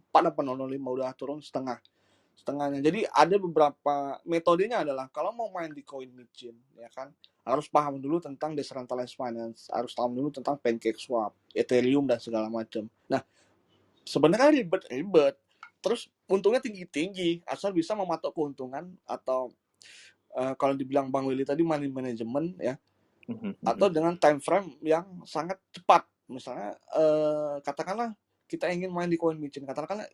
apa 005, udah turun setengahnya. Jadi ada beberapa metodenya adalah kalau mau main di koin micin ya kan, harus paham dulu tentang decentralized finance, harus paham dulu tentang PancakeSwap, Ethereum dan segala macam. Nah, sebenarnya ribet, terus untungnya tinggi-tinggi, asal bisa mematok keuntungan, atau kalau dibilang Bang Willy tadi money management ya, atau dengan time frame yang sangat cepat. Misalnya katakanlah kita ingin main di koin micin, katakanlah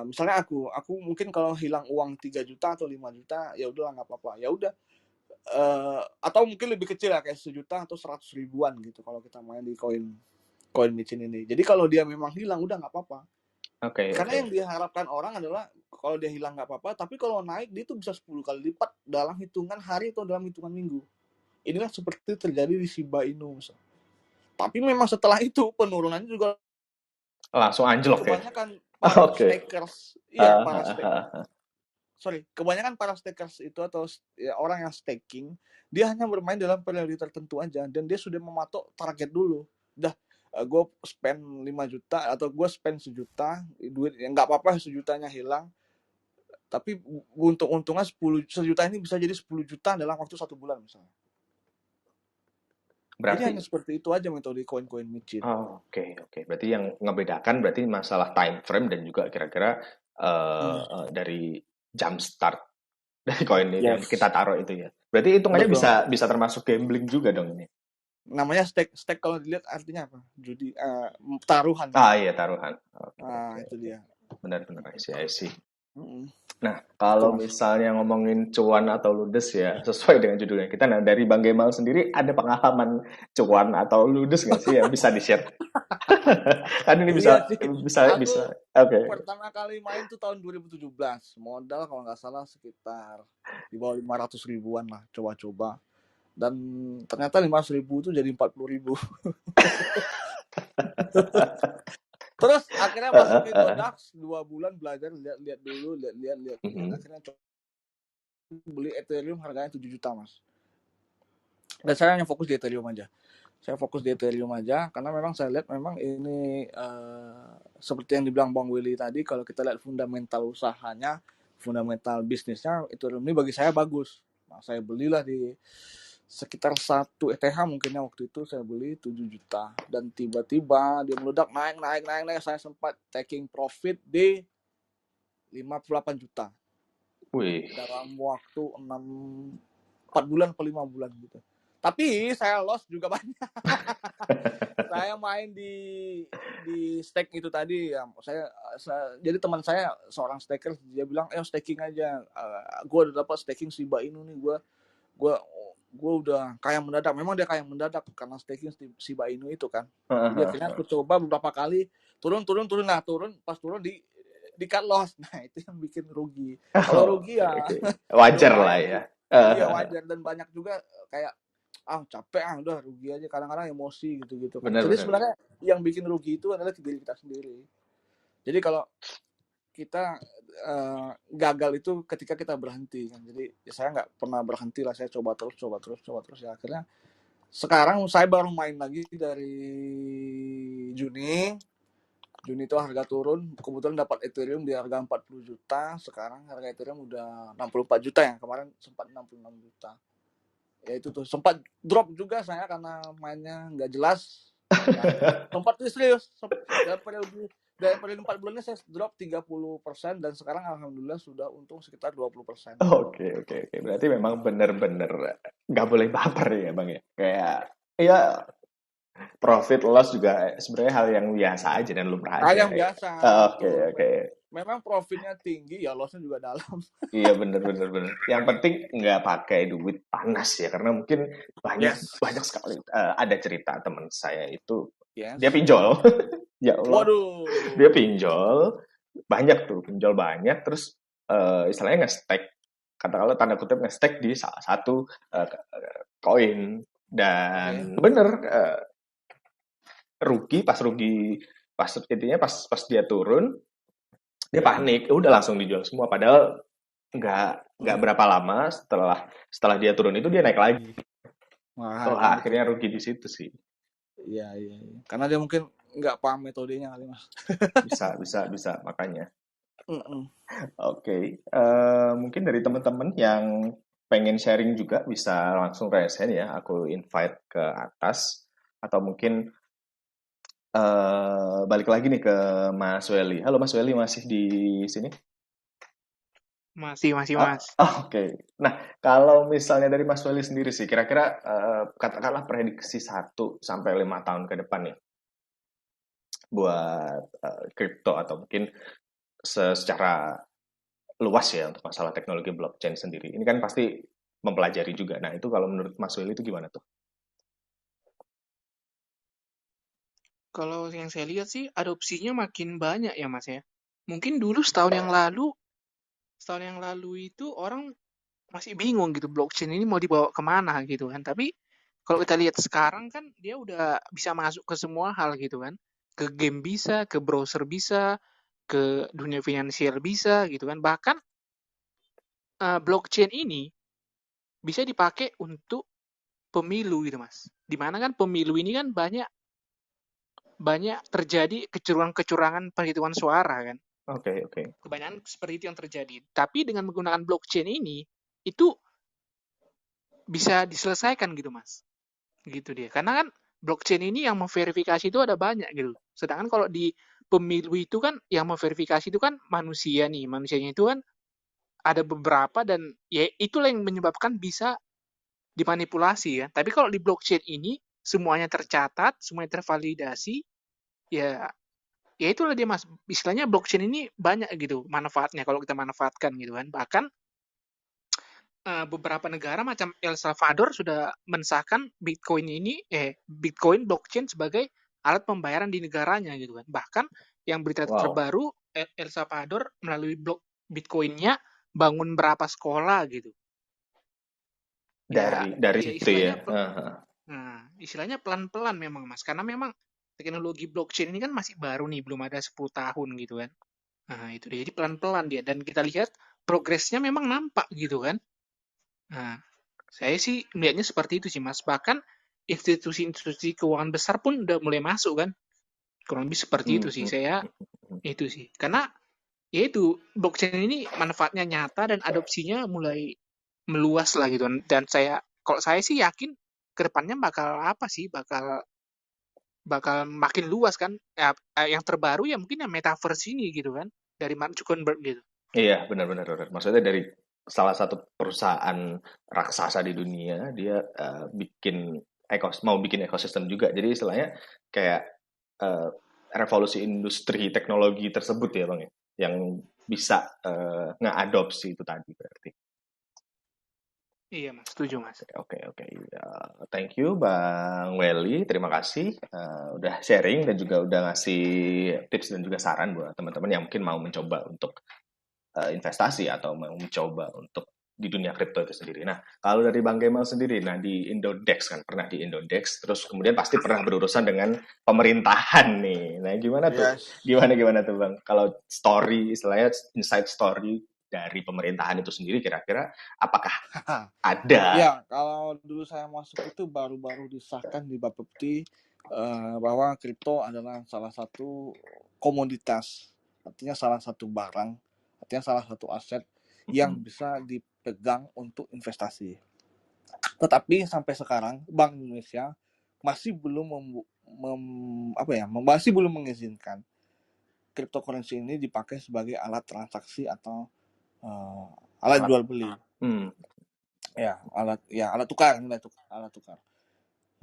misalnya aku mungkin kalau hilang uang 3 juta atau 5 juta, ya udah nggak apa-apa, ya udah, atau mungkin lebih kecil ya, kayak 1 juta atau 100 ribuan gitu kalau kita main di koin micin ini. Jadi kalau dia memang hilang udah nggak apa-apa. Karena yang diharapkan orang adalah kalau dia hilang nggak apa-apa, tapi kalau naik dia itu bisa 10 kali lipat dalam hitungan hari atau dalam hitungan minggu. Inilah seperti terjadi di Shiba Inu. Tapi memang setelah itu penurunannya juga langsung anjlok ya. Kebanyakan para stakers, kebanyakan para stakers itu atau orang yang staking, dia hanya bermain dalam periode tertentu aja, dan dia sudah mematok target dulu. Udah, gue spend 5 juta atau gue spend 1 juta, duit yang nggak apa-apa 1 jutanya hilang, tapi untungnya 1 juta ini bisa jadi 10 juta dalam waktu 1 bulan misalnya. Jadi hanya seperti itu aja metode koin-koin micin. Oke. Berarti yang ngebedakan berarti masalah time frame dan juga kira-kira dari jump start dari koin itu yang Yes, kita taruh itu ya. Berarti hitungannya betul. bisa termasuk gambling juga dong ini. Namanya stake kalau dilihat artinya apa? Judi, taruhan gitu. Ah iya, taruhan. Oke, Nah, oke, itu oke. dia. Benar-benar I see. Mm-mm. Nah, Itu kalau mas. misalnya ngomongin cuan atau ludes ya, sesuai dengan judulnya kita. Nah, dari Bang Gemal sendiri ada pengalaman cuan atau ludes nggak sih yang bisa di-share? Kan ini Iya bisa sih. bisa Aku bisa. Oke. pertama kali main tuh tahun 2017. Modal kalau nggak salah sekitar di bawah 500 ribuan lah. Coba-coba. Dan ternyata 500 ribu itu jadi 40 ribu. Terus akhirnya masuk Indo DAX 2 bulan belajar lihat-lihat dulu, lihat. Mhm. Akhirnya beli Ethereum harganya 7 juta mas. Dan saya hanya fokus di Ethereum aja. Saya fokus di Ethereum aja karena memang saya lihat memang ini seperti yang dibilang Bang Willy tadi, kalau kita lihat fundamental usahanya, fundamental bisnisnya, Ethereum ini bagi saya bagus. Nah, saya belilah di sekitar 1 ETH mungkinnya waktu itu saya beli 7 juta dan tiba-tiba dia meledak naik. Saya sempat taking profit di 58 juta Wih. dalam waktu 4 bulan atau 5 bulan gitu. Tapi saya loss juga banyak. Saya main di stake itu tadi ya. Jadi teman saya seorang staker, dia bilang, staking aja. Gue udah dapat staking Shiba Inu nih, gue udah kaya mendadak. Memang dia kaya mendadak karena staking Shiba Inu itu kan. Jadi akhirnya aku coba beberapa kali turun. Nah, pas turun di cut loss. Nah, itu yang bikin rugi. Kalau rugi ya Oke. Wajar lah lumayan ya. sih. Iya wajar, dan banyak juga kayak capek udah rugi aja, kadang-kadang emosi gitu kan. Jadi Benar-benar. sebenarnya yang bikin rugi itu adalah diri kita sendiri. Jadi kalau kita gagal itu ketika kita berhenti kan. Jadi saya nggak pernah berhenti lah, saya coba terus ya. Akhirnya sekarang saya baru main lagi dari Juni itu harga turun, kebetulan dapat Ethereum di harga 40 juta, sekarang harga Ethereum udah 64 juta ya, kemarin sempat 66 juta. Ya itu tuh, sempat drop juga saya karena mainnya nggak jelas. Nah, sempat serius, dalam periode 4 bulannya saya drop 30% dan sekarang alhamdulillah sudah untung sekitar 20%. Oke. Berarti memang benar-benar nggak boleh baper ya, Bang ya. Kayak ya profit loss juga sebenarnya hal yang biasa aja dan lumrah Hal aja. yang biasa, Oke. betul. Memang profitnya tinggi ya, lossnya juga dalam. Iya benar. Yang penting nggak pakai duit panas ya, karena mungkin banyak Yes. sekali. Ada cerita teman saya itu Yes. dia pinjol. Ya Allah. Waduh. Dia pinjol banyak, terus istilahnya nge-stack, katakanlah tanda kutip nge-stack di salah satu koin, dan bener rugi pas intinya pas dia turun dia panik, udah langsung dijual semua, padahal nggak berapa lama setelah dia turun itu dia naik lagi. Wah, Akhirnya rugi di situ sih. Iya. Karena dia mungkin nggak paham metodenya kali mas. Bisa makanya. Mm-mm. Oke. Mungkin dari teman-teman yang pengen sharing juga bisa langsung raise hand ya, aku invite ke atas, atau mungkin balik lagi nih ke Mas Welly. Halo Mas Welly, masih di sini? Masih, Mas. Oke. Nah, kalau misalnya dari Mas Welly sendiri sih, kira-kira katakanlah prediksi 1 sampai 5 tahun ke depan nih buat kripto, atau mungkin secara luas ya untuk masalah teknologi blockchain sendiri. Ini kan pasti mempelajari juga. Nah, itu kalau menurut Mas Welly itu gimana tuh? Kalau yang saya lihat sih adopsinya makin banyak ya Mas ya. Mungkin dulu setahun yang lalu itu orang masih bingung gitu blockchain ini mau dibawa kemana gitu kan. Tapi kalau kita lihat sekarang kan dia udah bisa masuk ke semua hal gitu kan. Ke game bisa, ke browser bisa, ke dunia finansial bisa gitu kan. Bahkan blockchain ini bisa dipakai untuk pemilu gitu Mas. Dimana kan pemilu ini kan banyak terjadi kecurangan penghitungan suara kan. Oke. Kebanyakan seperti itu yang terjadi. Tapi dengan menggunakan blockchain ini, itu bisa diselesaikan gitu mas. Gitu dia. Karena kan blockchain ini yang memverifikasi itu ada banyak gitu. Sedangkan kalau di pemilu itu kan yang memverifikasi itu kan manusia nih. Manusianya itu kan ada beberapa dan ya itulah yang menyebabkan bisa dimanipulasi ya. Tapi kalau di blockchain ini semuanya tercatat, semuanya tervalidasi, ya ya itulah dia Mas. Istilahnya blockchain ini banyak gitu manfaatnya kalau kita manfaatkan gitu kan. Bahkan beberapa negara macam El Salvador sudah mensahkan Bitcoin blockchain sebagai alat pembayaran di negaranya gitu kan. Bahkan yang berita Wow. terbaru El Salvador melalui Bitcoin-nya bangun berapa sekolah gitu. Ya, Dari ya situ ya. istilahnya pelan-pelan memang Mas, karena memang teknologi blockchain ini kan masih baru nih, belum ada 10 tahun gitu kan. Nah, itu dia. Jadi pelan-pelan dia dan kita lihat progresnya memang nampak gitu kan. Nah, saya sih melihatnya seperti itu sih Mas. Bahkan institusi-institusi keuangan besar pun udah mulai masuk kan. Kurang lebih seperti itu sih saya itu sih. Karena ya itu blockchain ini manfaatnya nyata dan adopsinya mulai meluas lah gitu. Dan kalau saya sih yakin kedepannya bakal makin luas kan. Ya, yang terbaru ya mungkin yang metaverse ini gitu kan dari Mark Zuckerberg gitu. Iya, benar-benar. Maksudnya dari salah satu perusahaan raksasa di dunia, dia mau bikin ekosistem juga. Jadi istilahnya kayak revolusi industri teknologi tersebut ya, Bang, ya, yang bisa ngeadopsi itu tadi berarti. Iya Mas, setuju Mas. Oke. Thank you Bang Welly, terima kasih udah sharing dan juga udah ngasih tips dan juga saran buat teman-teman yang mungkin mau mencoba untuk investasi atau mau mencoba untuk di dunia kripto itu sendiri. Nah, kalau dari Bang Kemal sendiri, nah di Indodex kan, pernah di Indodex, terus kemudian pasti pernah berurusan dengan pemerintahan nih. Nah, gimana tuh? Yes. Gimana tuh Bang? Kalau story, istilahnya inside story dari pemerintahan itu sendiri, kira-kira apakah ada? Ya, kalau dulu saya masuk itu baru-baru disahkan di Bapepti bahwa kripto adalah salah satu komoditas, artinya salah satu barang, artinya salah satu aset yang bisa dipegang untuk investasi. Tetapi sampai sekarang Bank Indonesia masih belum masih belum mengizinkan cryptocurrency ini dipakai sebagai alat transaksi atau alat jual beli. Alat tukar.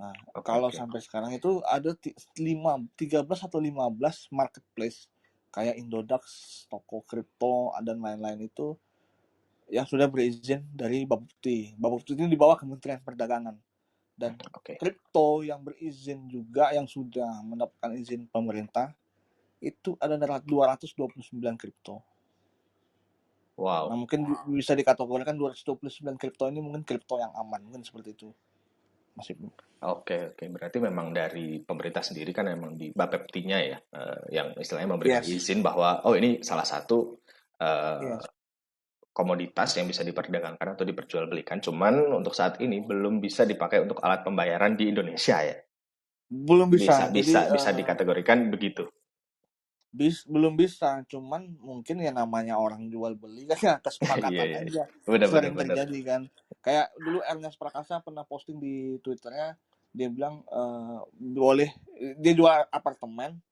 Nah, kalau sampai sekarang itu ada 13 atau 15 marketplace kayak Indodax, toko kripto dan lain-lain itu yang sudah berizin dari Bapepti. Bapepti ini di bawah Kementerian Perdagangan. Dan kripto yang berizin juga yang sudah mendapatkan izin pemerintah itu ada 229 kripto. Wow. Nah, mungkin bisa dikategorikan 229 kripto ini mungkin kripto yang aman, mungkin seperti itu. Oke. Berarti memang dari pemerintah sendiri kan memang di Bapepti-nya ya, yang istilahnya memberikan izin bahwa ini salah satu komoditas yang bisa diperdagangkan atau diperjualbelikan. Cuman untuk saat ini belum bisa dipakai untuk alat pembayaran di Indonesia ya. Belum bisa. Bisa dikategorikan begitu. Belum bisa, cuman mungkin ya namanya orang jual beli kan ya kesepakatan aja. Sering terjadi kan. Kayak dulu Ernest Prakasa pernah posting di Twitternya, dia bilang boleh dia jual apartemen,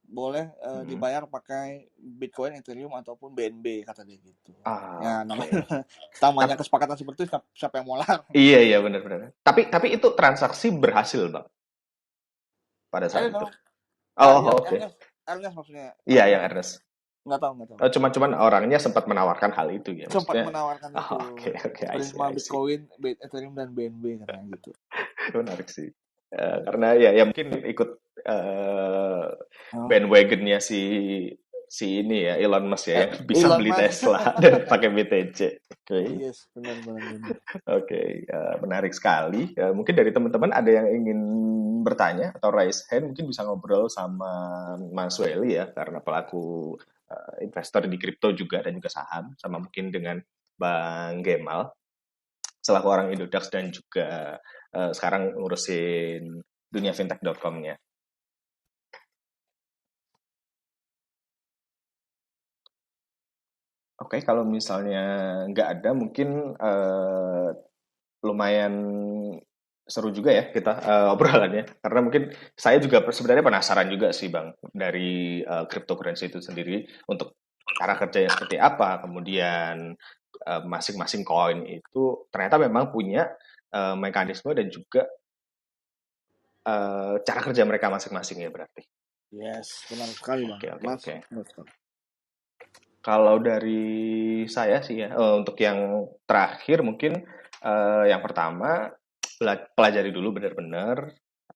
boleh dibayar pakai Bitcoin, Ethereum ataupun BNB kata dia gitu. Ya namanya kesepakatan seperti itu siapa yang mau larang? Iya benar. Tapi itu transaksi berhasil Bang pada saat itu. Oke. Ernest maksudnya. Iya yang Ernest. Nggak tahu. Cuman orangnya sempat menawarkan hal itu ya. Sempat menawarkan itu. Oke. Bitcoin, Ethereum dan BNB katanya gitu. Menarik sih. Karena ya mungkin ikut bandwagonnya si ini ya Elon Musk ya yang bisa beli Tesla dan pakai BTC. Yes, benar. Oke, menarik sekali. Mungkin dari teman-teman ada yang ingin bertanya atau raise hand, mungkin bisa ngobrol sama Mas Welly ya, karena pelaku investor di kripto juga dan juga saham, sama mungkin dengan Bang Kemal selaku orang Indodax dan juga sekarang ngurusin dunia fintech.com-nya. Oke, kalau misalnya nggak ada, mungkin lumayan seru juga ya kita obrolannya. Karena mungkin saya juga sebenarnya penasaran juga sih Bang, dari cryptocurrency itu sendiri untuk cara kerjanya seperti apa, kemudian masing-masing koin itu ternyata memang punya mekanisme dan juga cara kerja mereka masing-masing ya berarti. Yes, benar sekali Bang. Oke, oke, Mas, oke. benar sekali. Kalau dari saya sih ya, untuk yang terakhir mungkin yang pertama pelajari dulu benar-benar,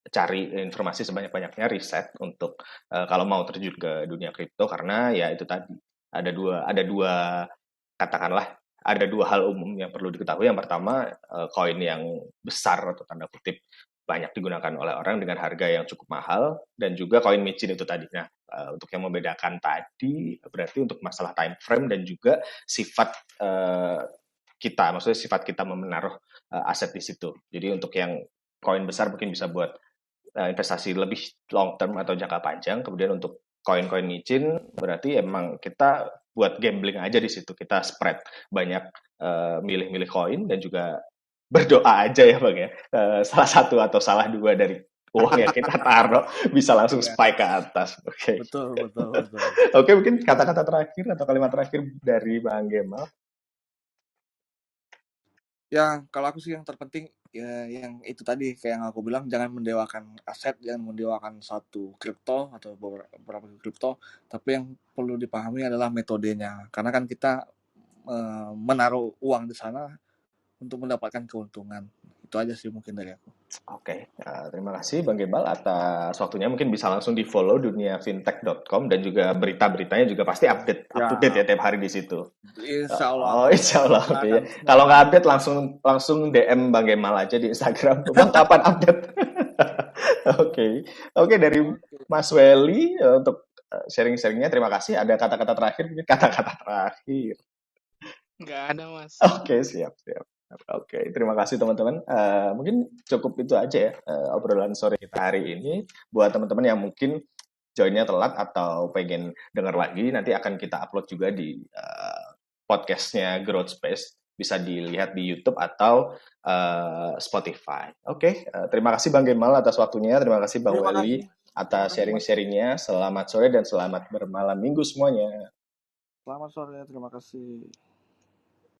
cari informasi sebanyak-banyaknya, riset untuk kalau mau terjun ke dunia kripto karena ya itu tadi ada dua katakanlah ada dua hal umum yang perlu diketahui. Yang pertama, koin yang besar atau tanda kutip banyak digunakan oleh orang dengan harga yang cukup mahal dan juga koin micin itu tadi. Nah, untuk yang membedakan tadi berarti untuk masalah time frame dan juga sifat maksudnya sifat kita menaruh aset di situ. Jadi untuk yang koin besar mungkin bisa buat investasi lebih long term atau jangka panjang. Kemudian untuk koin-koin micin berarti emang kita buat gambling aja di situ. Kita spread banyak milih-milih koin dan juga berdoa aja ya Bang ya. Salah satu atau salah dua dari uang yang kita taruh bisa langsung Iya, spike ke atas. Oke. betul, betul, betul. Oke, mungkin kata-kata terakhir atau kalimat terakhir dari Bang Gemal. Ya, kalau aku sih yang terpenting ya yang itu tadi kayak yang aku bilang, jangan mendewakan aset, jangan mendewakan satu kripto atau beberapa kripto, tapi yang perlu dipahami adalah metodenya. Karena kan kita menaruh uang di sana untuk mendapatkan keuntungan. Itu aja sih mungkin dari aku. Oke, terima kasih Bang Gebal atas waktunya. Mungkin bisa langsung di-follow duniafintech.com dan juga berita-beritanya juga pasti up to date ya tiap hari di situ. Insya Oh, Allah. insya Allah. Kita Oke. akan Kalau nggak semoga update langsung DM Bang Gemal aja di Instagram. Bang kapan update? Oke, oke dari Oke. Mas Welly untuk sharing-sharingnya. Terima kasih. Ada kata-kata terakhir? Mungkin kata-kata terakhir. Nggak ada, Mas. Oke, siap, siap. Oke, terima kasih teman-teman. Mungkin cukup itu aja ya obrolan sore kita hari ini. Buat teman-teman yang mungkin joinnya telat atau pengen denger lagi, nanti akan kita upload juga di podcastnya Growth Space. Bisa dilihat di YouTube atau Spotify. Oke, terima kasih Bang Gemal atas waktunya. Terima kasih Bang Terima Welly kasih. Terima atas kasih, Mas. sharing-sharingnya. Selamat sore dan selamat bermalam minggu semuanya. Selamat sore, terima kasih.